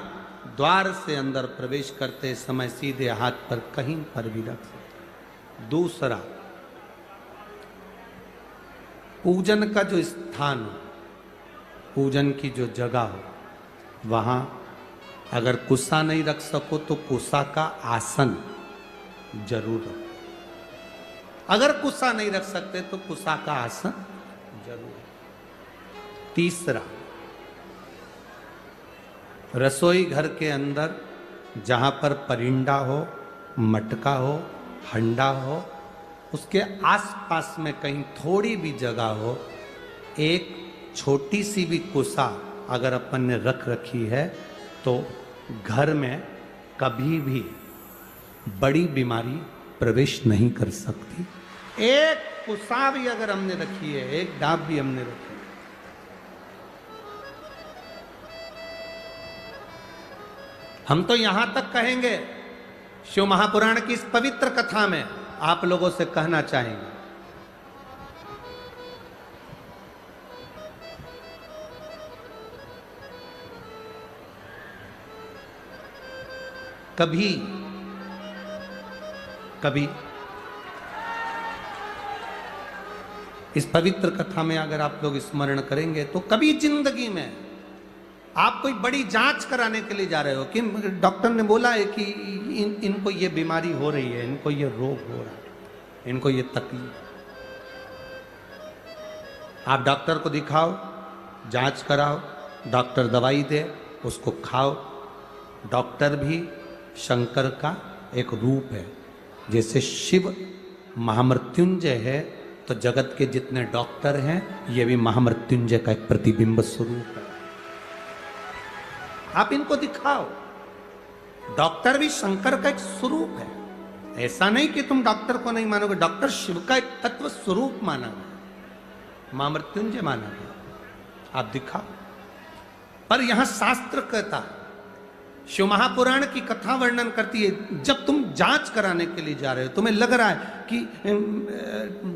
द्वार से अंदर प्रवेश करते समय सीधे हाथ पर कहीं पर भी रख सकते। दूसरा, पूजन का जो स्थान हो, पूजन की जो जगह हो, वहां अगर कुसा नहीं रख सको तो कुसा का आसन जरूर रखो। अगर कुसा नहीं रख सकते तो कुसा का आसन जरूर। तीसरा, रसोई घर के अंदर जहां पर परिंदा हो, मटका हो, हंडा हो, उसके आसपास में कहीं थोड़ी भी जगह हो, एक छोटी सी भी कुसा अगर अपन ने रख रखी है तो घर में कभी भी बड़ी बीमारी प्रवेश नहीं कर सकती। एक कुसा भी अगर हमने रखी है, एक डाब भी हमने रखी है, हम तो यहां तक कहेंगे, शिव महापुराण की इस पवित्र कथा में आप लोगों से कहना चाहेंगे, कभी कभी इस पवित्र कथा में अगर आप लोग स्मरण करेंगे तो कभी जिंदगी में आप कोई बड़ी जांच कराने के लिए जा रहे हो कि डॉक्टर ने बोला है कि इनको ये बीमारी हो रही है, इनको ये रोग हो रहा है, इनको ये तकलीफ। आप डॉक्टर को दिखाओ, जांच कराओ, डॉक्टर दवाई दे, उसको खाओ। डॉक्टर भी शंकर का एक रूप है। जैसे शिव महामृत्युंजय है तो जगत के जितने डॉक्टर हैं ये भी महामृत्युंजय का एक प्रतिबिंब स्वरूप है। आप इनको दिखाओ। डॉक्टर भी शंकर का एक स्वरूप है। ऐसा नहीं कि तुम डॉक्टर को नहीं मानोगे, डॉक्टर शिव का एक तत्व स्वरूप माना गया, महामृत्युंजय माना गया। आप दिखाओ। पर यहां शास्त्र कहता है, शिव महापुराण की कथा वर्णन करती है, जब तुम जांच कराने के लिए जा रहे हो, तुम्हें लग रहा है कि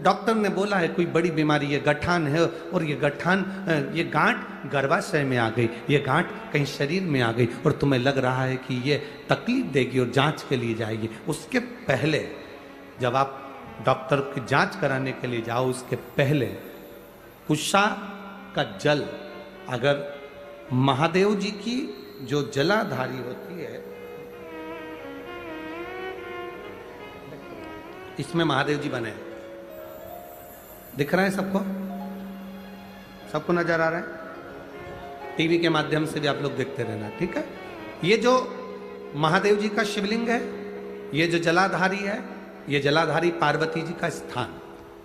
डॉक्टर ने बोला है कोई बड़ी बीमारी है, गठान है, और ये गठान, ये गांठ गर्भाशय में आ गई, ये गांठ कहीं शरीर में आ गई, और तुम्हें लग रहा है कि ये तकलीफ देगी और जांच के लिए जाएगी। उसके पहले जब आप डॉक्टर की जांच कराने के लिए जाओ, उसके पहले कुशा का जल, अगर महादेव जी की जो जलाधारी होती है, इसमें महादेव जी बने, दिख रहा है सबको? सबको नजर आ रहा है? टीवी के माध्यम से भी आप लोग देखते रहना, ठीक है? ये जो महादेव जी का शिवलिंग है, ये जो जलाधारी है, ये जलाधारी पार्वती जी का स्थान।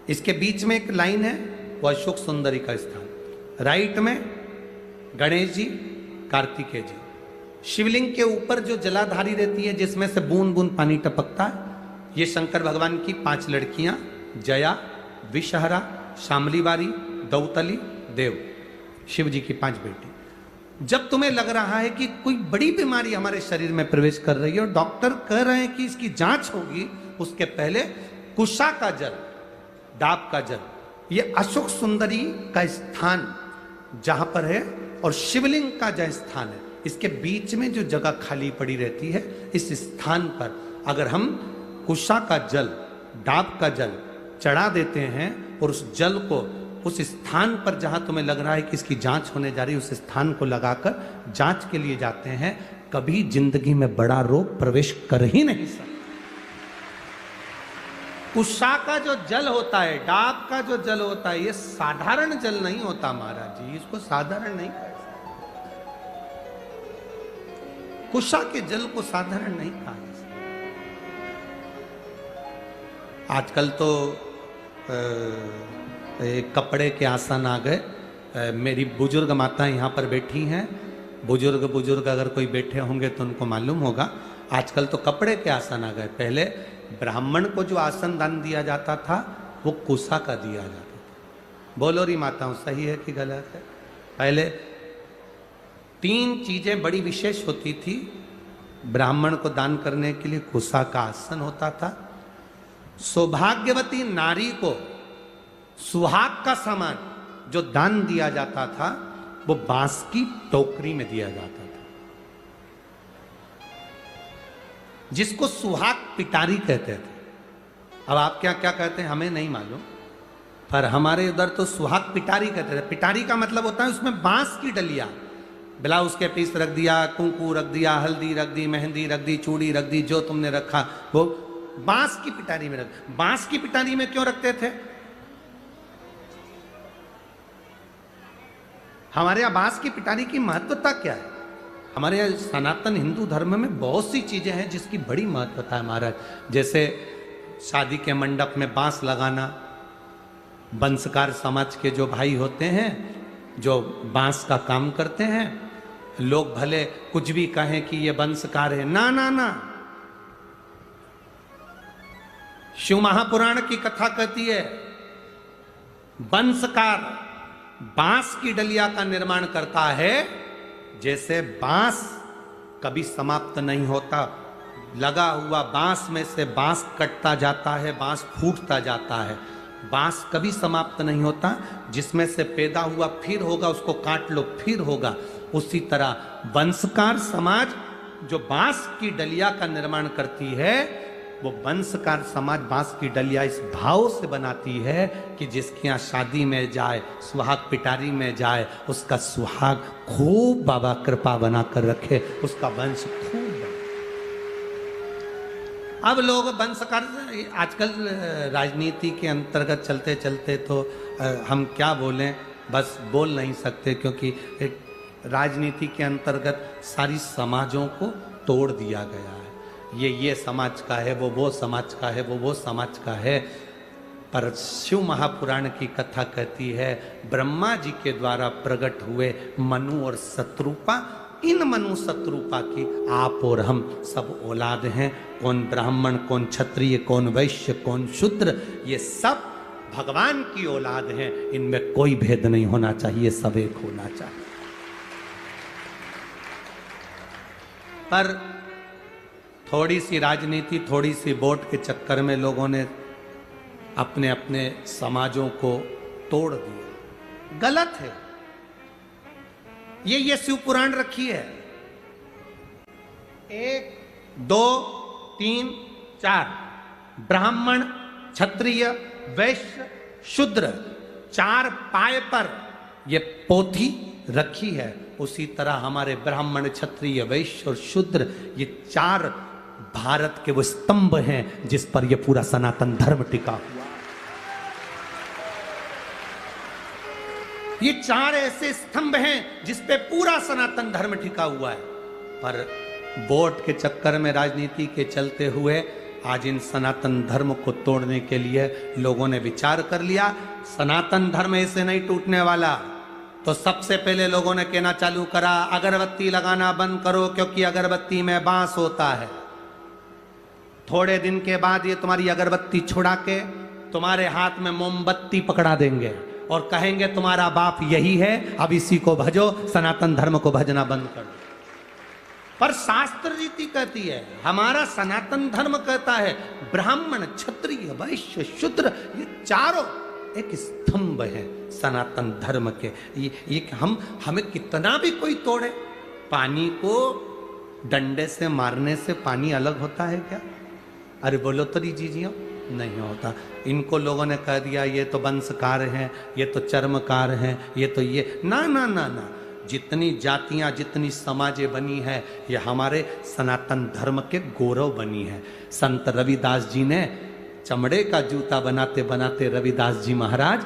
इसके बीच में एक लाइन है, वो अशोक सुंदरी का स्थान। राइट में गणेश जी, कार्तिकेय जी। शिवलिंग के ऊपर जो जलाधारी रहती है, जिसमें से बूंद बूंद पानी टपकता है, ये शंकर भगवान की 5 लड़कियां, जया, विषहरा, शामलीवारी, दौतली, देव, शिव जी की 5 बेटी। जब तुम्हें लग रहा है कि कोई बड़ी बीमारी हमारे शरीर में प्रवेश कर रही है और डॉक्टर कह रहे हैं कि इसकी जांच होगी, उसके पहले कुशा का जल, डाब का जल, ये अशोक सुंदरी का स्थान जहां पर है और शिवलिंग का जहां स्थान है, इसके बीच में जो जगह खाली पड़ी रहती है, इस स्थान पर अगर हम कुशा का जल, डाब का जल चढ़ा देते हैं और उस जल को उस स्थान पर जहां तुम्हें लग रहा है कि इसकी जांच होने जा रही है, उस स्थान को लगाकर जांच के लिए जाते हैं, कभी जिंदगी में बड़ा रोग प्रवेश कर ही नहीं सकता। कुशा का जो जल होता है, डाब का जो जल होता है, ये साधारण जल नहीं होता महाराज जी, इसको साधारण नहीं कहा। कुशा के जल को साधारण नहीं कहा। आजकल तो कपड़े के आसन आ गए। मेरी बुजुर्ग माता यहाँ पर बैठी हैं, बुजुर्ग अगर कोई बैठे होंगे तो उनको मालूम होगा, आजकल तो कपड़े के आसन आ गए। पहले ब्राह्मण को जो आसन दान दिया जाता था वो कुशा का दिया जाता था। बोलो री माताओं, सही है कि गलत है? पहले 3 चीजें बड़ी विशेष होती थी ब्राह्मण को दान करने के लिए। कुशा का आसन होता था, सौभाग्यवती नारी को सुहाग का सामान जो दान दिया जाता था वो बांस की टोकरी में दिया जाता था, जिसको सुहाग पिटारी कहते थे। अब आप क्या क्या कहते हैं हमें नहीं मालूम, पर हमारे उधर तो सुहाग पिटारी कहते थे। पिटारी का मतलब होता है उसमें बांस की डलिया, ब्लाउज के पीस रख दिया, कुंकू रख दिया, हल्दी रख दी, मेहंदी रख दी, चूड़ी रख दी, जो तुमने रखा वो बांस की पिटारी में रख। बांस की पिटारी में क्यों रखते थे? हमारे यहां बांस की पिटारी की महत्वता क्या है? हमारे यहाँ सनातन हिंदू धर्म में बहुत सी चीजें हैं जिसकी बड़ी महत्वता है महाराज। जैसे शादी के मंडप में बांस लगाना, वंशकार समाज के जो भाई होते हैं जो बांस का काम करते हैं, लोग भले कुछ भी कहें कि ये वंशकार है, ना ना ना, शिव महापुराण की कथा कहती है वंशकार बांस की डलिया का निर्माण करता है। जैसे बांस कभी समाप्त नहीं होता, लगा हुआ बांस में से बांस कटता जाता है, बांस फूटता जाता है, बांस कभी समाप्त नहीं होता। जिसमें से पैदा हुआ फिर होगा, उसको काट लो फिर होगा। उसी तरह वंशकार समाज जो बांस की डलिया का निर्माण करती है, वो वंशकार समाज बांस की डलिया इस भाव से बनाती है कि जिसके यहाँ शादी में जाए, सुहाग पिटारी में जाए, उसका सुहाग खूब बाबा कृपा बनाकर रखे, उसका वंश खूब। अब लोग वंशकार, आजकल राजनीति के अंतर्गत चलते चलते तो हम क्या बोलें, बस बोल नहीं सकते, क्योंकि राजनीति के अंतर्गत सारी समाजों को तोड़ दिया गया है। ये समाज का है, वो समाज का है, वो समाज का है। पर शिव महापुराण की कथा कहती है ब्रह्मा जी के द्वारा प्रकट हुए मनु और शत्रुपा, इन मनु शत्रुपा की आप और हम सब औलाद हैं। कौन ब्राह्मण, कौन क्षत्रिय, कौन वैश्य, कौन शूद्र, ये सब भगवान की औलाद हैं। इनमें कोई भेद नहीं होना चाहिए, सब एक होना चाहिए। पर थोड़ी सी राजनीति, थोड़ी सी वोट के चक्कर में लोगों ने अपने अपने समाजों को तोड़ दिया। गलत है। ये शिव पुराण रखी है, 1 2 3 4, ब्राह्मण क्षत्रिय, वैश्य, शूद्र, चार पाए पर ये पोथी रखी है, उसी तरह हमारे ब्राह्मण, क्षत्रिय, वैश्य और शूद्र ये चार भारत के वो स्तंभ हैं जिस पर ये पूरा सनातन धर्म टिका हुआ। ये चार ऐसे स्तंभ हैं जिस पे पूरा सनातन धर्म टिका हुआ है। पर वोट के चक्कर में, राजनीति के चलते हुए आज इन सनातन धर्म को तोड़ने के लिए लोगों ने विचार कर लिया, सनातन धर्म ऐसे नहीं टूटने वाला। तो सबसे पहले लोगों ने कहना चालू करा, अगरबत्ती लगाना बंद करो क्योंकि अगरबत्ती में बांस होता है। थोड़े दिन के बाद ये तुम्हारी अगरबत्ती छुड़ा के तुम्हारे हाथ में मोमबत्ती पकड़ा देंगे और कहेंगे तुम्हारा बाप यही है, अब इसी को भजो, सनातन धर्म को भजना बंद कर दो। पर शास्त्र रीति कहती है, हमारा सनातन धर्म कहता है ब्राह्मण, क्षत्रिय, वैश्य, शूद्र ये चारों एक स्तंभ है सनातन धर्म के। ये हमें कितना भी कोई तोड़े, पानी को डंडे से मारने से पानी अलग होता है क्या? अरे बोलो तो दीजिए, नहीं होता। इनको लोगों ने कह दिया ये तो वंशकार हैं, ये तो चर्मकार हैं, ये तो ये ना ना ना ना। जितनी जातियां, जितनी समाजें बनी है, ये हमारे सनातन धर्म के गौरव बनी है। संत रविदास जी ने चमड़े का जूता बनाते बनाते रविदास जी महाराज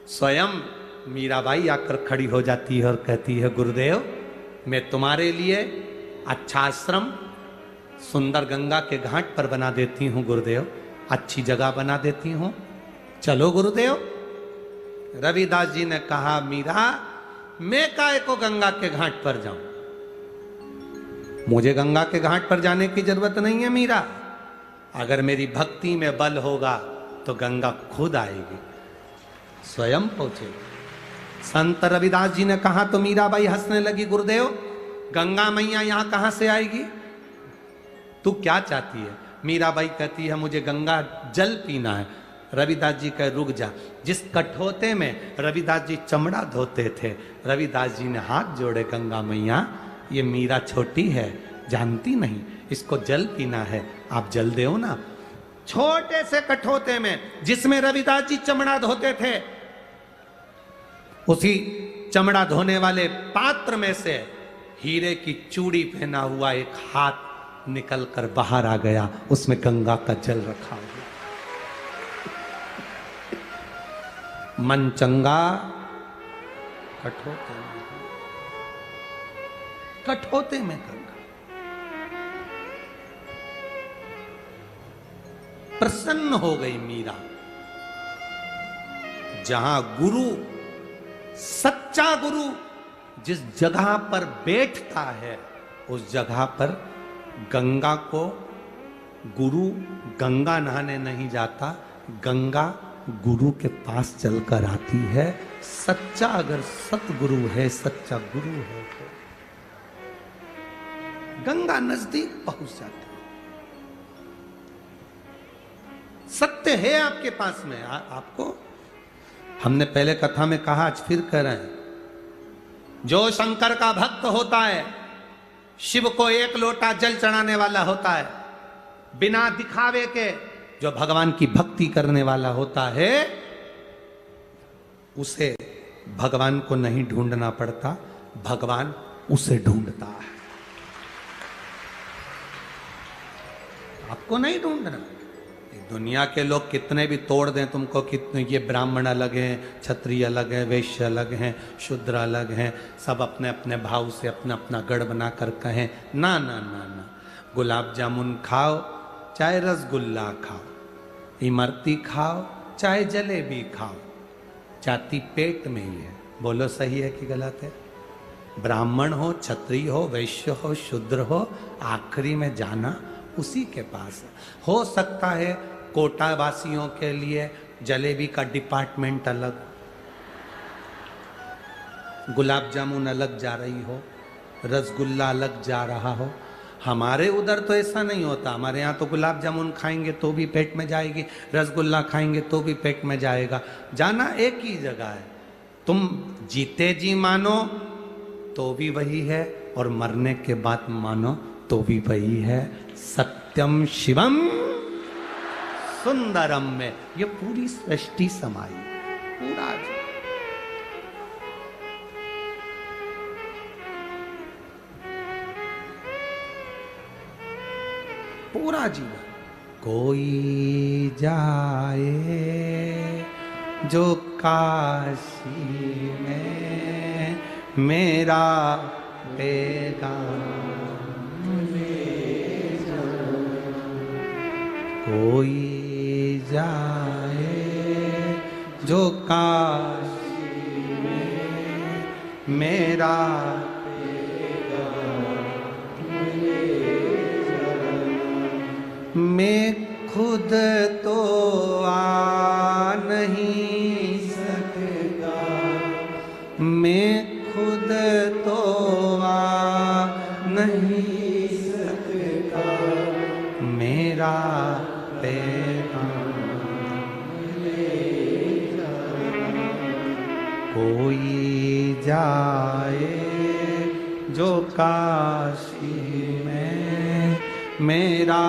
स्वयं मीराबाई आकर खड़ी हो जाती है और कहती है, गुरुदेव मैं तुम्हारे लिए अच्छा आश्रम सुंदर गंगा के घाट पर बना देती हूँ गुरुदेव, अच्छी जगह बना देती हूँ, चलो गुरुदेव। रविदास जी ने कहा, मीरा मैं काहे को गंगा के घाट पर जाऊं, मुझे गंगा के घाट पर जाने की जरूरत नहीं है मीरा। अगर मेरी भक्ति में बल होगा तो गंगा खुद आएगी, स्वयं पहुंचेगी। संत रविदास जी ने कहा तो मीराबाई हंसने लगी, गुरुदेव गंगा मैया यहां कहां से आएगी, तू क्या चाहती है? मीराबाई कहती है मुझे गंगा जल पीना है। रविदास जी कहे रुक जा। जिस कठोते में रविदास जी चमड़ा धोते थे, रविदास जी ने हाथ जोड़े, गंगा मैया ये मीरा छोटी है, जानती नहीं, इसको जल पीना है, आप जल दो ना। छोटे से कठोते में जिसमें रविदास जी चमड़ा धोते थे, उसी चमड़ा धोने वाले पात्र में से हीरे की चूड़ी पहना हुआ एक हाथ निकल कर बाहर आ गया, उसमें गंगा का जल रखा हुआ। मन चंगा कठोते में, कठोते में गंगा। प्रसन्न हो गई मीरा। जहां गुरु, सच्चा गुरु जिस जगह पर बैठता है, उस जगह पर गंगा को, गुरु गंगा नहाने नहीं जाता, गंगा गुरु के पास चलकर आती है। सच्चा अगर सतगुरु है, सच्चा गुरु है तो गंगा नजदीक पहुंच जाती है। सत्य है आपके पास में। आपको हमने पहले कथा में कहा, आज फिर कह रहे हैं, जो शंकर का भक्त होता है, शिव को एक लोटा जल चढ़ाने वाला होता है, बिना दिखावे के जो भगवान की भक्ति करने वाला होता है, उसे भगवान को नहीं ढूंढना पड़ता, भगवान उसे ढूंढता है। आपको नहीं ढूंढना। दुनिया के लोग कितने भी तोड़ दें तुमको, कितने ये ब्राह्मण अलग हैं, क्षत्रिय अलग हैं, वैश्य अलग हैं, शूद्र अलग हैं, सब अपने अपने भाव से अपना अपना गढ़ बनाकर कहें, ना ना ना ना। गुलाब जामुन खाओ चाहे रसगुल्ला खाओ, इमरती खाओ चाहे जलेबी खाओ, जाति पेट में ही है। बोलो सही है कि गलत है? ब्राह्मण हो, क्षत्रिय हो, वैश्य हो, शूद्र हो, आखिरी में जाना उसी के पास है। हो सकता है कोटा वासियों के लिए जलेबी का डिपार्टमेंट अलग, गुलाब जामुन अलग जा रही हो, रसगुल्ला अलग जा रहा हो। हमारे उधर तो ऐसा नहीं होता। हमारे यहाँ तो गुलाब जामुन खाएंगे तो भी पेट में जाएगी, रसगुल्ला खाएंगे तो भी पेट में जाएगा। जाना एक ही जगह है। तुम जीते जी मानो तो भी वही है, और मरने के बाद मानो तो भी वही है। सत्यम शिवम सुंदरम में ये पूरी सृष्टि समाई, पूरा पूरा जीवन। कोई जाए जो काशी में मेरा पैगाम ले जाए, कोई जाए जो काशी में मेरा मैं खुद तो आ नहीं सकता, मैं खुद तो आ नहीं सकता, मेरा पैगाम ले जाए, कोई जाए जो काशी में मेरा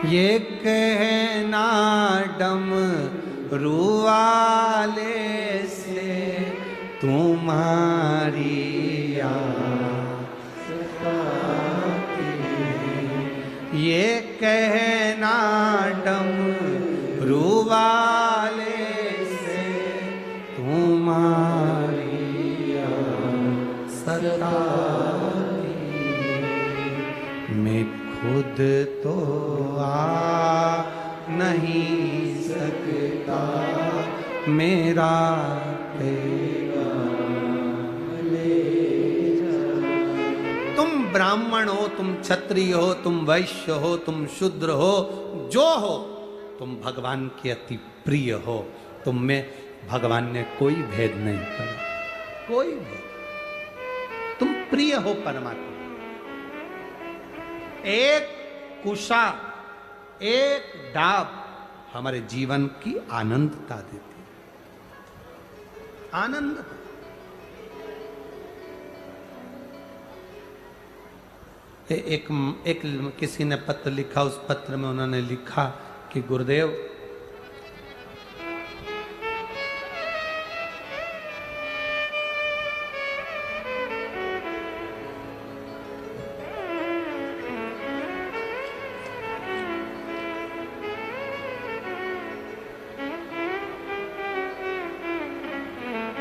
ये कहना डमरुवाले से तुम्हारी आस आती है, ये कहना डमरुवाले से तुम्हारी आस आती है, मैं खुद तो आ नहीं सकता, मेरा पैगाम ले जा। तुम ब्राह्मण हो, तुम क्षत्रिय हो, तुम वैश्य हो, तुम शूद्र हो, जो हो, तुम भगवान के अति प्रिय हो। तुम में भगवान ने कोई भेद नहीं करा, कोई भेद। तुम प्रिय हो परमात्मा। एक कुशा, एक डाब हमारे जीवन की आनंदता देती है, आनंद। एक किसी ने पत्र लिखा, उस पत्र में उन्होंने लिखा कि गुरुदेव,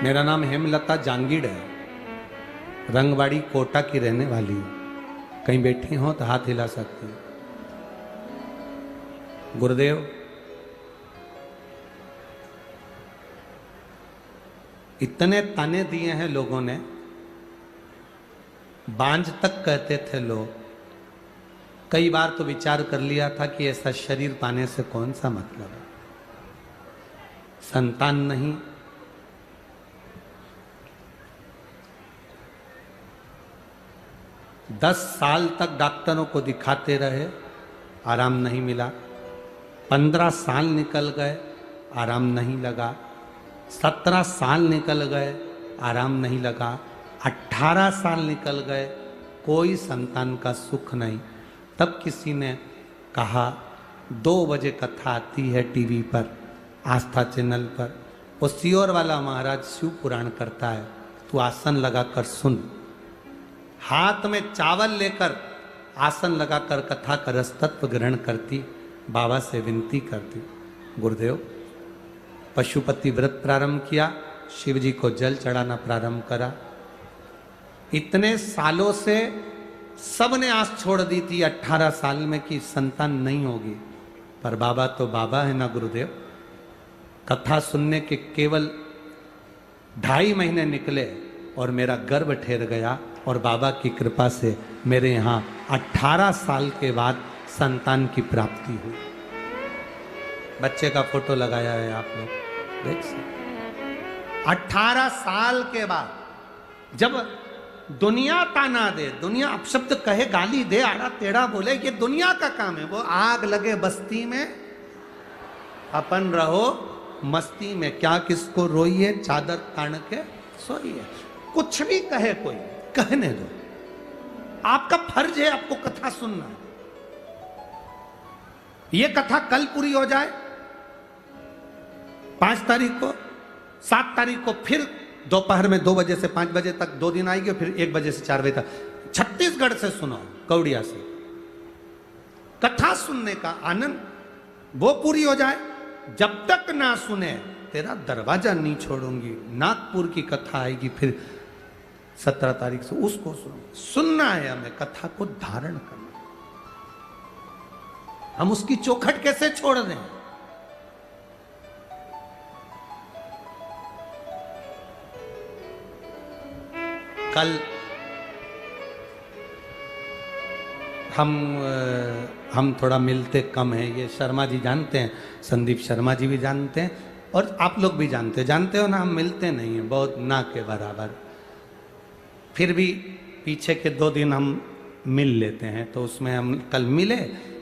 मेरा नाम हेमलता जांगीड़ है, रंगवाड़ी कोटा की रहने वाली हूं। कहीं बैठी हो तो हाथ हिला सकती हूं। गुरुदेव, इतने ताने दिए हैं लोगों ने, बांझ तक कहते थे लोग। कई बार तो विचार कर लिया था कि ऐसा शरीर पाने से कौन सा मतलब है, संतान नहीं, 10 साल तक डॉक्टरों को दिखाते रहे, आराम नहीं मिला। 15 साल निकल गए, आराम नहीं लगा। 17 साल निकल गए, आराम नहीं लगा। 18 साल निकल गए, कोई संतान का सुख नहीं। तब किसी ने कहा, 2 बजे कथा आती है टीवी पर, आस्था चैनल पर, वो सियोर वाला महाराज शिव पुराण करता है, तू आसन लगाकर सुन। हाथ में चावल लेकर आसन लगाकर कथा का रसतत्व ग्रहण करती, बाबा से विनती करती, गुरुदेव, पशुपति व्रत प्रारंभ किया, शिव जी को जल चढ़ाना प्रारंभ करा। इतने सालों से सबने आस छोड़ दी थी 18 साल में कि संतान नहीं होगी, पर बाबा तो बाबा है ना गुरुदेव। कथा सुनने के केवल 2.5 महीने निकले और मेरा गर्भ ठहर गया, और बाबा की कृपा से मेरे यहाँ 18 साल के बाद संतान की प्राप्ति हुई। बच्चे का फोटो लगाया है, आप लोग देख सकते। 18 साल के बाद जब दुनिया ताना दे, दुनिया अपशब्द कहे, गाली दे, आड़ा टेढ़ा बोले, ये दुनिया का काम है। वो आग लगे बस्ती में, अपन रहो मस्ती में, क्या किसको रोइए, चादर तान के सोइए। कुछ भी कहे कोई, कहने दो। आपका फर्ज है आपको कथा सुनना। ये कथा कल पूरी हो जाए 5 तारीख को, 7 तारीख को फिर दोपहर में 2 बजे से 5 बजे तक 2 दिन आएगी, फिर 1 बजे से 4 बजे तक छत्तीसगढ़ से सुनो, कौड़िया से। कथा सुनने का आनंद वो पूरी हो जाए। जब तक ना सुने तेरा दरवाजा नहीं छोड़ूंगी। नागपुर की कथा आएगी फिर 17 तारीख से, उसको सुनना है हमें, कथा को धारण करना। हम उसकी चौखट कैसे छोड़ दें? कल हम थोड़ा मिलते कम हैं, ये शर्मा जी जानते हैं, संदीप शर्मा जी भी जानते हैं, और आप लोग भी जानते हो ना, हम मिलते नहीं हैं बहुत, ना के बराबर। फिर भी पीछे के 2 दिन हम मिल लेते हैं, तो उसमें हम कल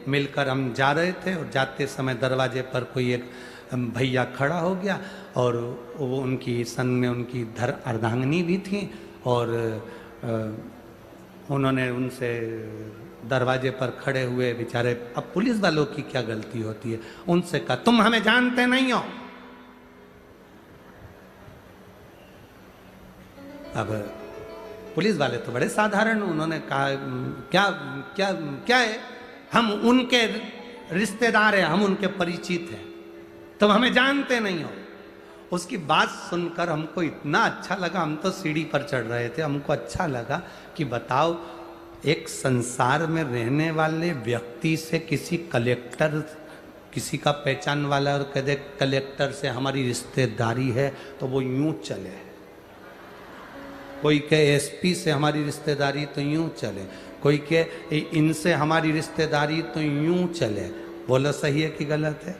मिलकर हम जा रहे थे, और जाते समय दरवाजे पर कोई एक भैया खड़ा हो गया, और वो उनकी सन में उनकी अर्धांगिनी भी थी, और उन्होंने उनसे दरवाजे पर खड़े हुए बेचारे, अब पुलिस वालों की क्या गलती होती है, उनसे कहा तुम हमें जानते नहीं हो। अब पुलिस वाले तो बड़े साधारण, उन्होंने कहा क्या क्या क्या है, हम उनके रिश्तेदार हैं, हम उनके परिचित हैं, तुम हमें जानते नहीं हो। उसकी बात सुनकर हमको इतना अच्छा लगा, हम तो सीढ़ी पर चढ़ रहे थे, हमको अच्छा लगा कि बताओ, एक संसार में रहने वाले व्यक्ति से किसी कलेक्टर, किसी का पहचान वाला और कह दे कलेक्टर से हमारी रिश्तेदारी है, तो वो यूं चले। कोई कहे एसपी से हमारी रिश्तेदारी, तो यूं चले। कोई कहे इनसे हमारी रिश्तेदारी, तो यूं चले। बोलो सही है कि गलत है?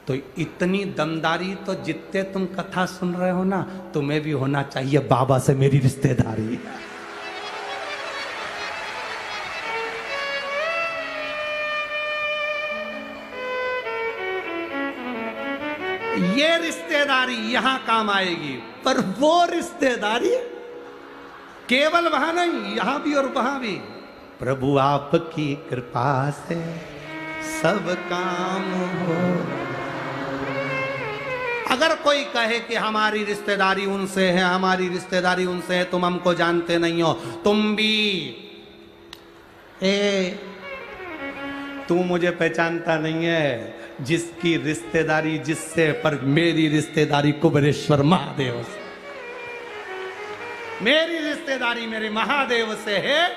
तो इतनी दमदारी तो जितने तुम कथा सुन रहे हो ना, तुम्हें भी होना चाहिए, बाबा से मेरी रिश्तेदारी। ये रिश्तेदारी यहां काम आएगी, पर वो रिश्तेदारी केवल वहां नहीं, यहां भी और वहां भी। प्रभु आपकी कृपा से सब काम हो। अगर कोई कहे कि हमारी रिश्तेदारी उनसे है, हमारी रिश्तेदारी उनसे है, तुम हमको जानते नहीं हो, तुम भी तू मुझे पहचानता नहीं है, जिसकी रिश्तेदारी जिससे, पर मेरी रिश्तेदारी कुबेरेश्वर महादेव से, मेरी रिश्तेदारी मेरे महादेव से है।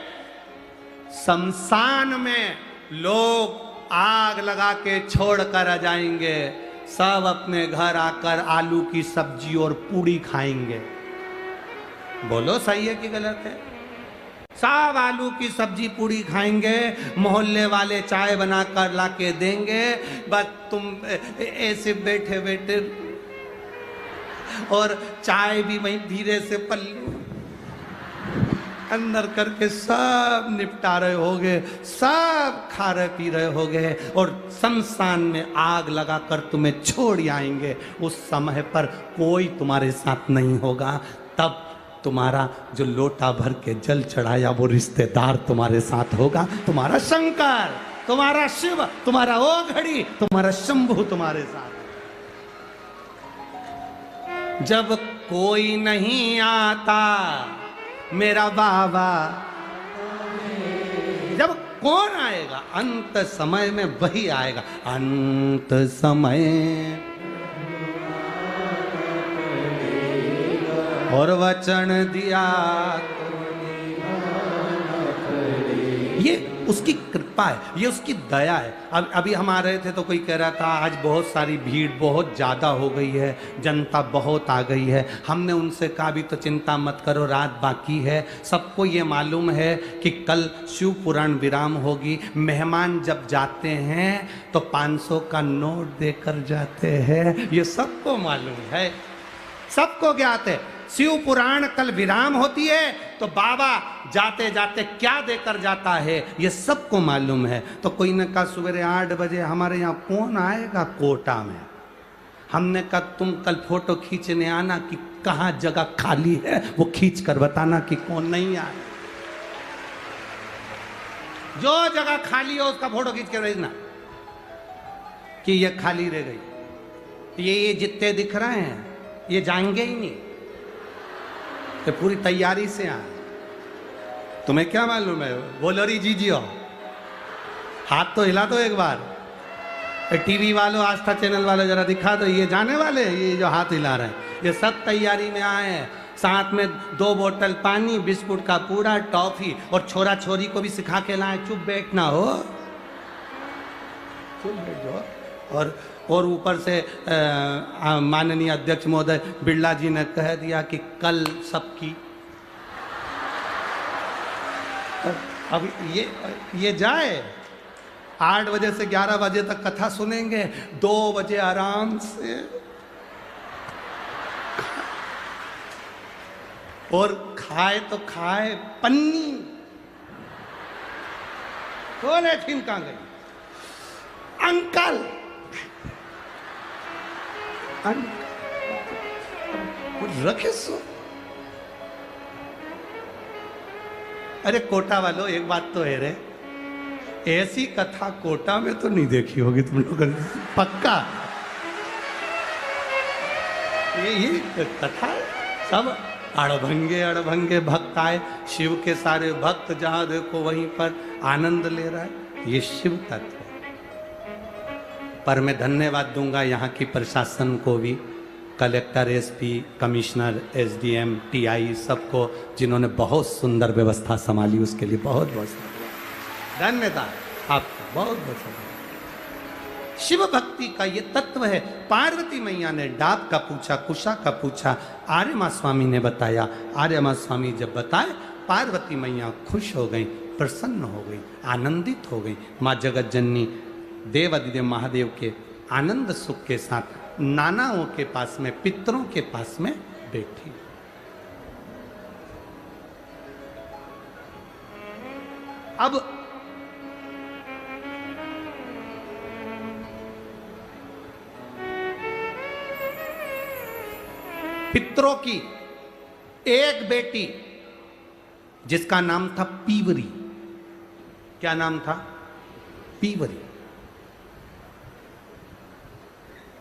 शमशान में लोग आग लगा के छोड़ कर आ जाएंगे, सब अपने घर आकर आलू की सब्जी और पूड़ी खाएंगे। बोलो सही है कि गलत है? सब आलू की सब्जी पूड़ी खाएंगे, मोहल्ले वाले चाय बनाकर लाके देंगे, बस तुम ऐसे बैठे बैठे, और चाय भी वहीं धीरे से पल्लू अंदर करके सब निपटा रहे होगे, सब खा रहे पी रहे होगे, और शमशान में आग लगाकर तुम्हें छोड़ आएंगे। उस समय पर कोई तुम्हारे साथ नहीं होगा, तब तुम्हारा जो लोटा भर के जल चढ़ाया वो रिश्तेदार तुम्हारे साथ होगा, तुम्हारा शंकर, तुम्हारा शिव, तुम्हारा ओघड़ी, तुम्हारा शंभु तुम्हारे साथ। जब कोई नहीं आता मेरा बाबा, जब कौन आएगा? अंत समय में वही आएगा। अंत समय और वचन दिया, ये उसकी कृपा है, ये उसकी दया है। अभी हम आ रहे थे तो कोई कह रहा था आज बहुत सारी भीड़, बहुत ज़्यादा हो गई है, जनता बहुत आ गई है। हमने उनसे कहा भी तो चिंता मत करो, रात बाकी है। सबको ये मालूम है कि कल शिव पुराण विराम होगी। मेहमान जब जाते हैं तो 500 का नोट देकर जाते हैं, ये सबको मालूम है, सबको ज्ञात है। शिव पुराण कल विराम होती है तो बाबा जाते जाते क्या देकर जाता है, ये सबको मालूम है। तो कोई ने कहा सवेरे 8 बजे हमारे यहाँ कौन आएगा कोटा में? हमने कहा तुम कल फोटो खींचने आना कि कहाँ जगह खाली है, वो खींच कर बताना कि कौन नहीं आए। जो जगह खाली हो उसका फोटो खींच के भेजना कि ये खाली रह गई। ये जितने दिख रहे हैं ये जाएंगे ही नहीं, ये पूरी तैयारी से आए। तुम्हें क्या मालूम है? बोलो री जी हो, हाथ तो हिला दो एक बार। टीवी वालों, आस्था चैनल वालों जरा दिखा दो, ये जाने वाले ये जो हाथ हिला रहे हैं ये सब तैयारी में आए हैं। साथ में 2 बोतल पानी, बिस्कुट का पूरा, टॉफी, और छोरा छोरी को भी सिखा के लाए चुप बैठना हो, चुप बैठ जाओ। और ऊपर से माननीय अध्यक्ष महोदय बिरला जी ने कह दिया कि कल सबकी, अब ये जाए 8 बजे से 11 बजे तक कथा सुनेंगे, 2 बजे आराम से, और खाए तो खाए पन्नी बोले ठिमका गई। अंकल रखे सो। अरे कोटा वालों एक बात तो है रे, ऐसी कथा कोटा में तो नहीं देखी होगी तुम लोग पक्का। ये कथा सब अड़भंगे भक्त आए, शिव के सारे भक्त जहां देखो वहीं पर आनंद ले रहा है, ये शिव तत्व। पर मैं धन्यवाद दूंगा यहाँ की प्रशासन को भी, collector, SP, commissioner, SDM, TI, सबको, जिन्होंने बहुत सुंदर व्यवस्था संभाली, उसके लिए बहुत बहुत धन्यवाद आपका, बहुत बहुत धन्यवाद। शिव भक्ति का ये तत्व है। पार्वती मैया ने डाक का पूछा, कुशा का पूछा, आर्यमा स्वामी ने बताया। आर्यमा स्वामी जब बताए, पार्वती मैया खुश हो गई, प्रसन्न हो गई, आनंदित हो गई। माँ जगत जननी देवादिदेव महादेव के आनंद सुख के साथ नानाओं के पास में, पितरों के पास में बैठी। अब पितरों की एक बेटी जिसका नाम था पीवरी। क्या नाम था? पीवरी।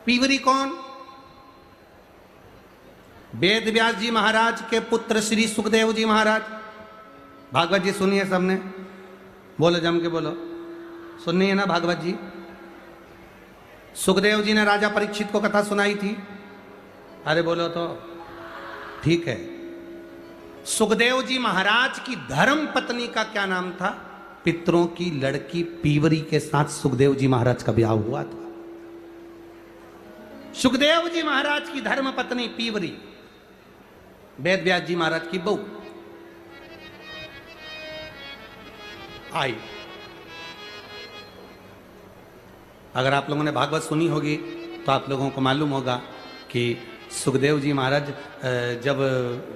पीवरी कौन? वेद व्यास जी महाराज के पुत्र श्री सुखदेव जी महाराज। भागवत जी सुनिए सबने, बोलो जम के बोलो, सुननी है ना भागवत जी? सुखदेव जी ने राजा परीक्षित को कथा सुनाई थी, अरे बोलो तो ठीक है। सुखदेव जी महाराज की धर्म पत्नी का क्या नाम था? पितरों की लड़की पीवरी के साथ सुखदेव जी महाराज का ब्याह हुआ था। सुखदेव जी महाराज की धर्म पत्नी पीवरी, वेद व्यास जी महाराज की बहू आई। अगर आप लोगों ने भागवत सुनी होगी तो आप लोगों को मालूम होगा कि सुखदेव जी महाराज, जब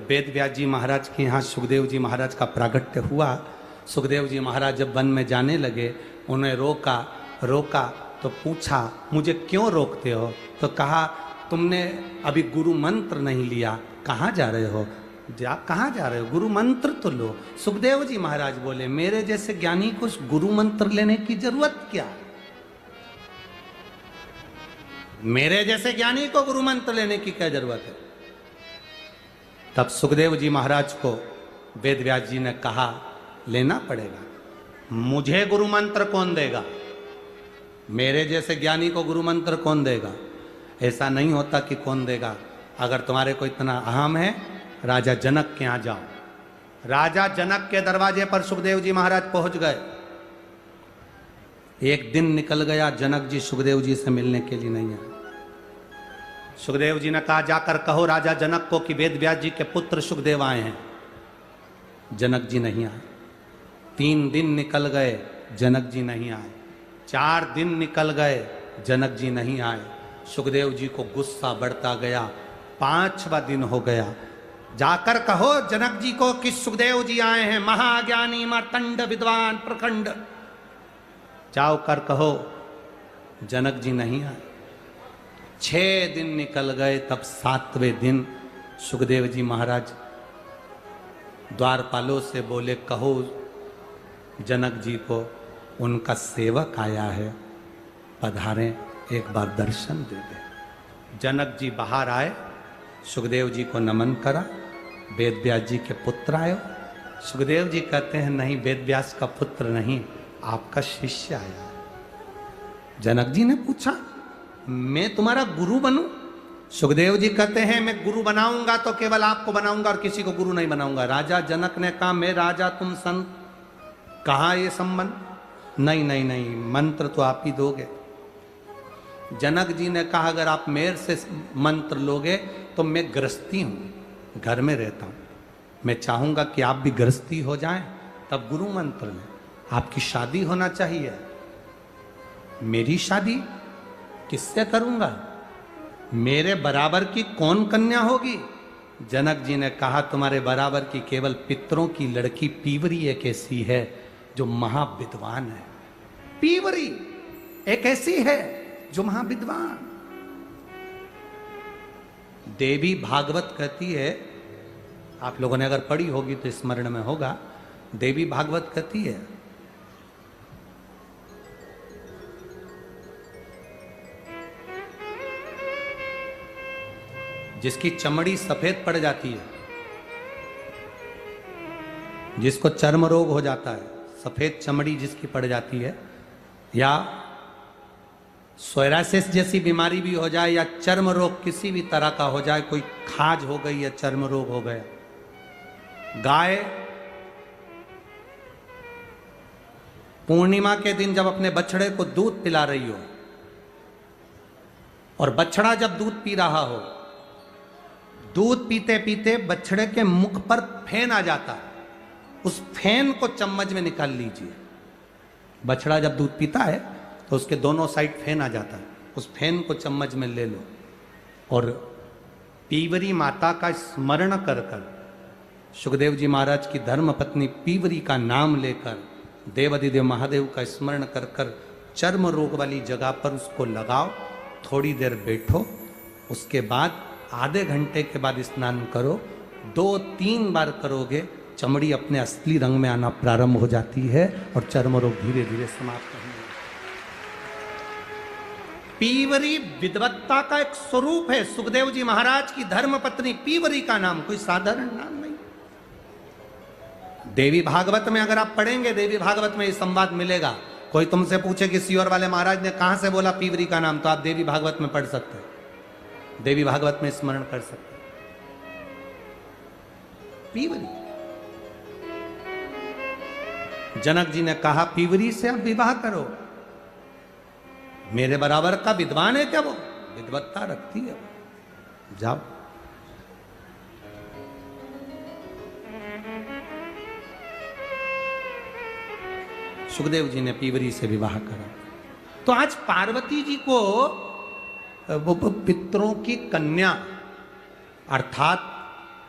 वेद व्यास जी महाराज के यहाँ सुखदेव जी महाराज का प्रागट्य हुआ, सुखदेव जी महाराज जब वन में जाने लगे, उन्हें रोका तो पूछा मुझे क्यों रोकते हो? तो कहा तुमने अभी गुरु मंत्र नहीं लिया, कहाँ जा रहे हो? कहाँ जा रहे हो? गुरु मंत्र तो लो। सुखदेव जी महाराज बोले मेरे जैसे ज्ञानी को गुरु मंत्र लेने की जरूरत क्या? मेरे जैसे ज्ञानी को गुरु मंत्र लेने की क्या जरूरत है? तब सुखदेव जी महाराज को वेद व्यास जी ने कहा लेना पड़ेगा। मुझे गुरु मंत्र कौन देगा? मेरे जैसे ज्ञानी को गुरु मंत्र कौन देगा? ऐसा नहीं होता कि कौन देगा। अगर तुम्हारे को इतना अहम है, राजा जनक के यहाँ जाओ। राजा जनक के दरवाजे पर सुखदेव जी महाराज पहुंच गए। एक दिन निकल गया, जनक जी सुखदेव जी से मिलने के लिए नहीं आए। सुखदेव जी ने कहा जाकर कहो राजा जनक को कि वेद व्यास जी के पुत्र सुखदेव आए हैं। जनक जी नहीं आए। 3 दिन निकल गए, जनक जी नहीं आए। 4 दिन निकल गए, जनक जी नहीं आए। सुखदेव जी को गुस्सा बढ़ता गया। 5वां दिन हो गया, जाकर कहो जनक जी को कि सुखदेव जी आए हैं, महाज्ञानी मार्तंड विद्वान प्रखंड। जाओ कर कहो जनक जी नहीं आए। 6 दिन निकल गए, तब 7वें दिन सुखदेव जी महाराज द्वारपालों से बोले कहो जनक जी को उनका सेवक आया है, पधारें, एक बार दर्शन दे दे। जनक जी बाहर आए, सुखदेव जी को नमन करा। वेद व्यास जी के पुत्र आए। सुखदेव जी कहते हैं नहीं, वेद व्यास का पुत्र नहीं, आपका शिष्य आया। जनक जी ने पूछा मैं तुम्हारा गुरु बनूं? सुखदेव जी कहते हैं मैं गुरु बनाऊंगा तो केवल आपको बनाऊंगा और किसी को गुरु नहीं बनाऊंगा। राजा जनक ने कहा मैं राजा तुम संत, कहा ये संबंध? नहीं नहीं नहीं, मंत्र तो आप ही दोगे। जनक जी ने कहा अगर आप मेरे से मंत्र लोगे तो मैं गृहस्थी हूं, घर में रहता हूं, मैं चाहूंगा कि आप भी गृहस्थी हो जाएं, तब गुरु मंत्र में आपकी शादी होना चाहिए। मेरी शादी किससे करूंगा? मेरे बराबर की कौन कन्या होगी? जनक जी ने कहा तुम्हारे बराबर की केवल पितरों की लड़की पीवरी एक ऐसी है जो महाविद्वान है। पीवरी एक ऐसी है जो महाविद्वान। देवी भागवत कहती है, आप लोगों ने अगर पढ़ी होगी तो स्मरण में होगा, देवी भागवत कहती है जिसकी चमड़ी सफेद पड़ जाती है, जिसको चर्म रोग हो जाता है, सफेद चमड़ी जिसकी पड़ जाती है, या सोरासिस जैसी बीमारी भी हो जाए, या चर्म रोग किसी भी तरह का हो जाए, कोई खाज हो गई या चर्म रोग हो गया, गाय पूर्णिमा के दिन जब अपने बछड़े को दूध पिला रही हो और बछड़ा जब दूध पी रहा हो, दूध पीते पीते बछड़े के मुख पर फेन आ जाता है, उस फेन को चम्मच में निकाल लीजिए। बछड़ा जब दूध पीता है तो उसके दोनों साइड फेन आ जाता है, उस फेन को चम्मच में ले लो और पीवरी माता का स्मरण कर कर, सुखदेव जी महाराज की धर्म पत्नी पीवरी का नाम लेकर, देवाधिदेव महादेव का स्मरण कर कर चर्म रोग वाली जगह पर उसको लगाओ, थोड़ी देर बैठो, उसके बाद आधे घंटे के बाद स्नान करो। 2-3 बार करोगे, चमड़ी अपने असली रंग में आना प्रारंभ हो जाती है और चर्म रोग धीरे धीरे समाप्त होंगे। पीवरी विद्वत्ता का एक स्वरूप है। सुखदेव जी महाराज की धर्म पत्नी पीवरी का नाम कोई साधारण नाम नहीं। देवी भागवत में अगर आप पढ़ेंगे, देवी भागवत में ये संवाद मिलेगा। कोई तुमसे पूछे कि सियोर वाले महाराज ने कहां से बोला पीवरी का नाम, तो आप देवी भागवत में पढ़ सकते हैं, देवी भागवत में स्मरण कर सकते हैं। पीवरी, जनक जी ने कहा पीवरी से आप विवाह करो, मेरे बराबर का विद्वान है क्या वो? विद्वत्ता रखती है, जाओ। सुखदेव जी ने पीवरी से विवाह करा। तो आज पार्वती जी को वो पितरों की कन्या अर्थात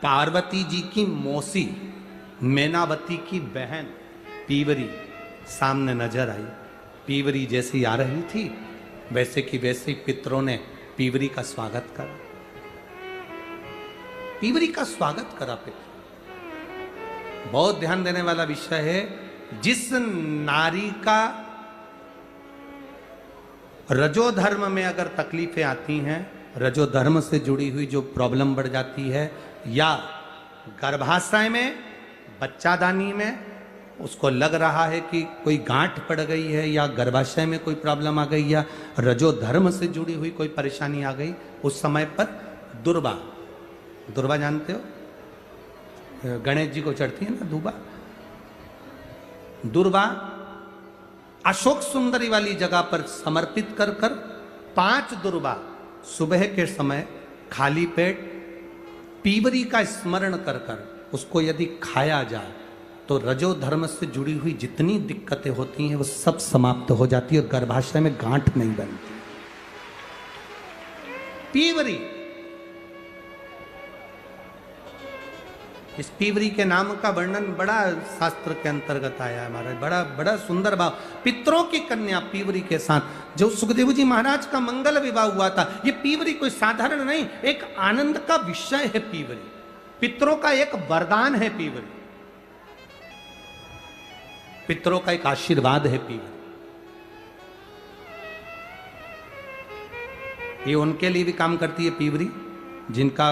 पार्वती जी की मौसी मैनावती की बहन पीवरी सामने नजर आई। पीवरी जैसी आ रही थी वैसे की वैसे पितरों ने पीवरी का स्वागत करा, पीवरी का स्वागत करा। पितर बहुत ध्यान देने वाला विषय है। जिस नारी का रजो धर्म में अगर तकलीफें आती हैं, रजो धर्म से जुड़ी हुई जो प्रॉब्लम बढ़ जाती है, या गर्भाशय में बच्चादानी में उसको लग रहा है कि कोई गांठ पड़ गई है, या गर्भाशय में कोई प्रॉब्लम आ गई, या रजो धर्म से जुड़ी हुई कोई परेशानी आ गई, उस समय पर दुर्वा, दुर्वा जानते हो, गणेश जी को चढ़ती है ना दुर्वा, दुर्वा अशोक सुंदरी वाली जगह पर समर्पित कर कर 5 दुर्वा सुबह के समय खाली पेट पीवरी का स्मरण कर कर उसको यदि खाया जाए तो रजो धर्म से जुड़ी हुई जितनी दिक्कतें होती हैं वो सब समाप्त हो जाती है और गर्भाशय में गांठ नहीं बनती। पीवरी, इस पीवरी के नाम का वर्णन बड़ा शास्त्र के अंतर्गत आया है महाराज, बड़ा बड़ा सुंदर भाव। पितरों की कन्या पीवरी के साथ जो सुखदेव जी महाराज का मंगल विवाह हुआ था, ये पीवरी कोई साधारण नहीं, एक आनंद का विषय है पीवरी, पितरों का एक वरदान है पीवरी। पितरों का एक आशीर्वाद है पीवरी। ये उनके लिए भी काम करती है पीवरी जिनका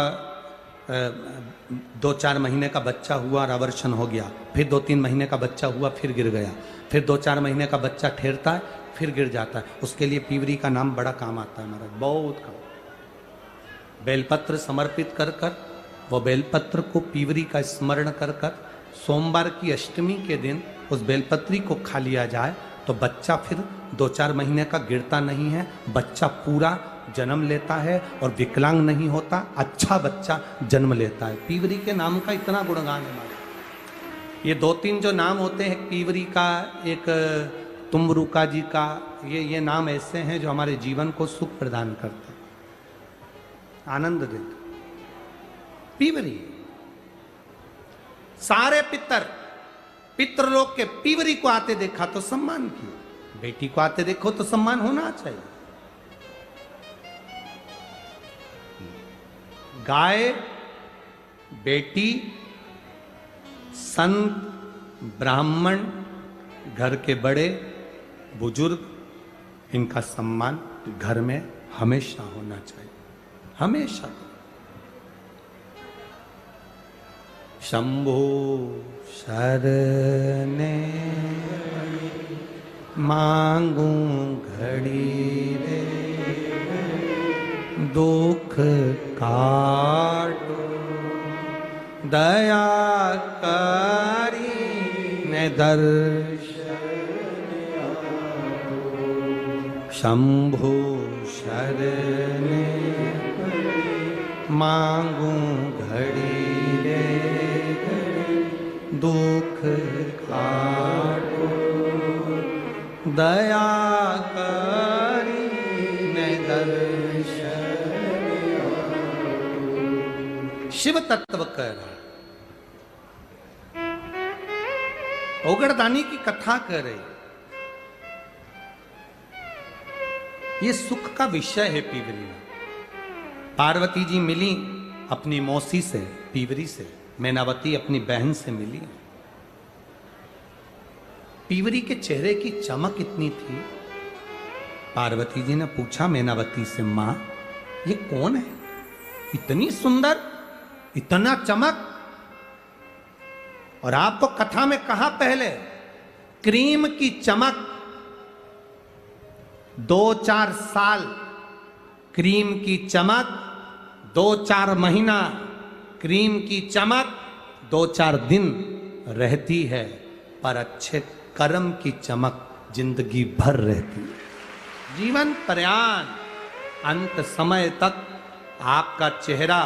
2-4 महीने का बच्चा हुआ और अवर्षण हो गया, फिर 2-3 महीने का बच्चा हुआ फिर गिर गया, फिर 2-4 महीने का बच्चा ठहरता है फिर गिर जाता है, उसके लिए पीवरी का नाम बड़ा काम आता है महाराज, बहुत काम। बेलपत्र समर्पित कर कर वो बेलपत्र को पीवरी का स्मरण कर कर सोमवार की अष्टमी के दिन उस बेलपत्री को खा लिया जाए तो बच्चा फिर 2-4 महीने का गिरता नहीं है, बच्चा पूरा जन्म लेता है और विकलांग नहीं होता, अच्छा बच्चा जन्म लेता है। पीवरी के नाम का इतना गुणगान है हमारे। ये 2-3 जो नाम होते हैं, पीवरी का, एक तुमरुका जी का, ये नाम ऐसे हैं जो हमारे जीवन को सुख प्रदान करते हैं, आनंद देते। पीवरी सारे पितृलोक के पीवरी को आते देखा तो सम्मान किया, बेटी को आते देखो तो सम्मान होना चाहिए। गाय, बेटी, संत, ब्राह्मण, घर के बड़े बुजुर्ग, इनका सम्मान घर में हमेशा होना चाहिए, हमेशा। शंभो शरणे मांगू घड़ी रे, दुख काटो दया करी ने दर्शन। शंभो शरणे मांगू घड़ी रे, दुख काटो दया करी ने दर्शन। शिव तत्व कह रहा, ओगड़दानी की कथा कर रही, ये सुख का विषय है पीवरी में। पार्वती जी मिली अपनी मौसी से, पीवरी से, मैनावती अपनी बहन से मिली। पीवरी के चेहरे की चमक इतनी थी, पार्वती जी ने पूछा मैनावती से, मां ये कौन है, इतनी सुंदर, इतना चमक? और आपको कथा में कहा पहले, क्रीम की चमक 2-4 साल, क्रीम की चमक 2-4 महीना, क्रीम की चमक 2-4 दिन रहती है, पर अच्छे कर्म की चमक जिंदगी भर रहती है, जीवन पर्यान, अंत समय तक आपका चेहरा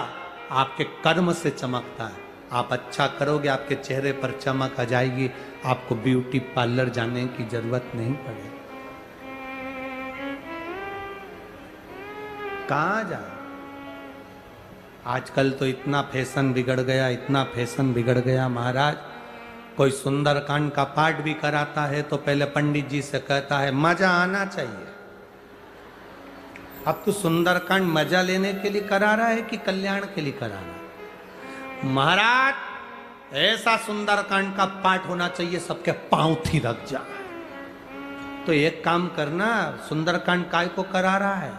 आपके कर्म से चमकता है। आप अच्छा करोगे, आपके चेहरे पर चमक आ जाएगी, आपको ब्यूटी पार्लर जाने की जरूरत नहीं पड़ेगी। कहाँ जाए, आजकल तो इतना फैशन बिगड़ गया, इतना फैशन बिगड़ गया महाराज। कोई सुंदरकांड का पाठ भी कराता है तो पहले पंडित जी से कहता है मजा आना चाहिए। अब तू सुंदरकांड मजा लेने के लिए करा रहा है कि कल्याण के लिए करा रहा है? महाराज, ऐसा सुंदरकांड का पाठ होना चाहिए सबके पांव थी रख जाए। तो एक काम करना, सुंदरकांड काय को करा रहा है,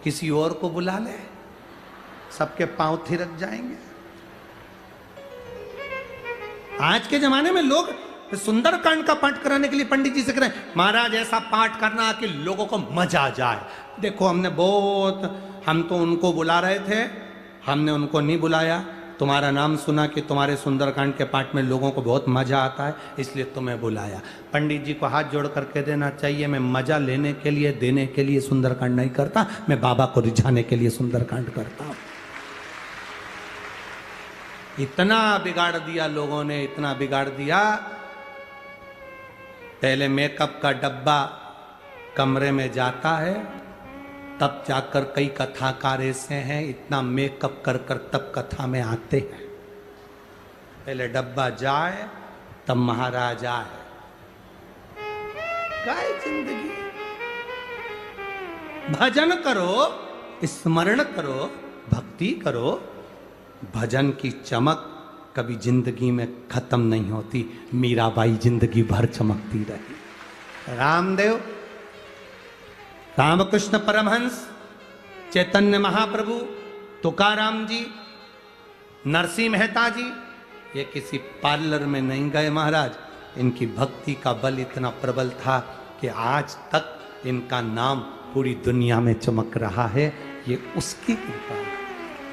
किसी और को बुला ले, सबके पांव थिरक जाएंगे। आज के जमाने में लोग सुंदरकांड का पाठ कराने के लिए पंडित जी से कह रहे हैं महाराज ऐसा पाठ करना कि लोगों को मजा आ जाए। देखो हम तो उनको बुला रहे थे, हमने उनको नहीं बुलाया। तुम्हारा नाम सुना कि तुम्हारे सुंदरकांड के पाठ में लोगों को बहुत मजा आता है, इसलिए तुम्हें बुलाया। पंडित जी को हाथ जोड़ करके देना चाहिए, मैं मजा लेने के लिए, देने के लिए सुंदरकांड नहीं करता, मैं बाबा को रिझाने के लिए सुंदरकांड करता हूं। इतना बिगाड़ दिया लोगों ने, इतना बिगाड़ दिया। पहले मेकअप का डब्बा कमरे में जाता है, तब जाकर कई कथाकार ऐसे हैं इतना मेकअप कर कर तब कथा में आते हैं। पहले डब्बा जाए तब महाराज आए। काय जिंदगी, भजन करो, स्मरण करो, भक्ति करो। भजन की चमक कभी जिंदगी में खत्म नहीं होती। मीराबाई जिंदगी भर चमकती रही। रामदेव, रामकृष्ण परमहंस, चैतन्य महाप्रभु, तुकाराम जी, नरसिंह मेहता जी, ये किसी पार्लर में नहीं गए महाराज। इनकी भक्ति का बल इतना प्रबल था कि आज तक इनका नाम पूरी दुनिया में चमक रहा है। ये उसकी कृपा है,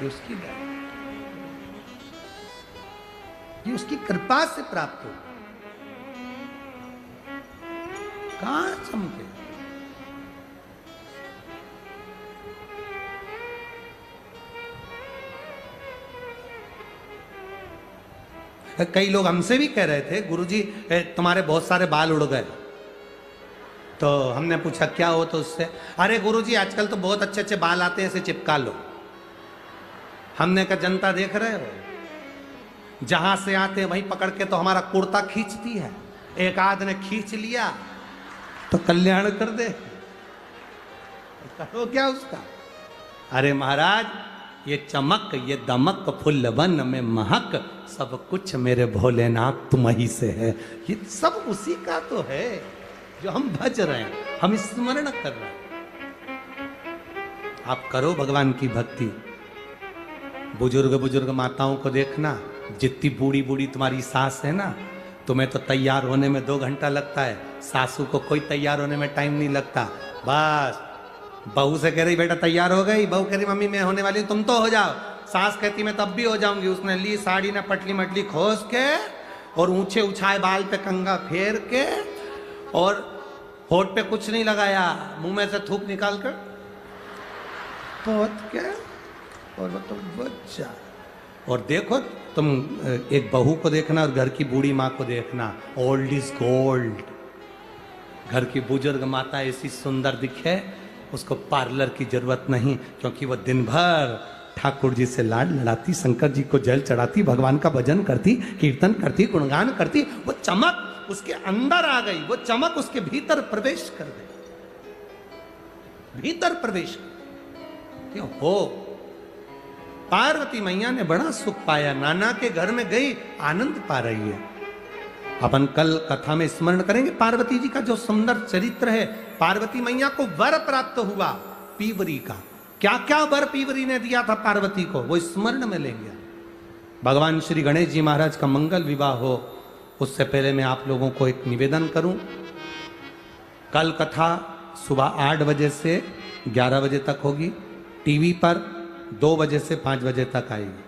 ये उसकी दया, ये उसकी कृपा से प्राप्त हो। कहां चमके? कई लोग हमसे भी कह रहे थे, गुरुजी तुम्हारे बहुत सारे बाल उड़ गए। तो हमने पूछा क्या हो, तो उससे अरे गुरुजी आजकल तो बहुत अच्छे अच्छे बाल आते हैं, इसे चिपका लो। हमने कहा जनता देख रहे हो, जहां से आते हैं वहीं पकड़ के तो हमारा कुर्ता खींचती है। एक आध ने खींच लिया तो कल्याण कर दे, करो क्या उसका। अरे महाराज, ये चमक, ये दमक, फुल्लवन में महक, सब कुछ मेरे भोलेनाथ तुम ही से है। ये सब उसी का तो है जो हम भज रहे हैं, हम स्मरण कर रहे हैं। आप करो भगवान की भक्ति। बुजुर्ग माताओं को देखना, जितनी बूढ़ी बूढ़ी तुम्हारी सास है ना, तुम्हें तो तैयार होने में 2 घंटा लगता है, सासू को कोई तैयार होने में टाइम नहीं लगता। बस बहू से कह रही बेटा तैयार हो गई, बहू कह रही मम्मी मैं होने वाली हूं, तुम तो हो जाओ। सास कहती मैं तब भी हो जाऊंगी। उसने ली साड़ी ना पटली मटली खोस के और ऊंचे उछाए बाल पे कंघा फेर के और होठ पे कुछ नहीं लगाया, मुंह में से थूक निकाल कर पोत के और वो तो बच्चा। और देखो तुम एक बहू को देखना और घर की बूढ़ी माँ को देखना, ओल्ड इज गोल्ड। घर की बुजुर्ग माता ऐसी सुंदर दिखे, उसको पार्लर की जरूरत नहीं, क्योंकि वो दिन भर ठाकुर जी से लाड लड़ाती, शंकर जी को जल चढ़ाती, भगवान का भजन करती, कीर्तन करती, गुणगान करती। वो चमक उसके अंदर आ गई, वो चमक उसके भीतर प्रवेश कर गई, भीतर प्रवेश क्यों हो। पार्वती मैया ने बड़ा सुख पाया, नाना के घर में गई, आनंद पा रही है। अपन कल कथा में स्मरण करेंगे पार्वती जी का जो सुंदर चरित्र है। पार्वती मैया को वर प्राप्त हुआ पीवरी का। क्या क्या वर पीवरी ने दिया था पार्वती को, वो स्मरण में लेंगे। भगवान श्री गणेश जी महाराज का मंगल विवाह हो, उससे पहले मैं आप लोगों को एक निवेदन करूं। कल कथा सुबह 8 बजे से 11 बजे तक होगी, टीवी पर 2 बजे से 5 बजे तक आएगी।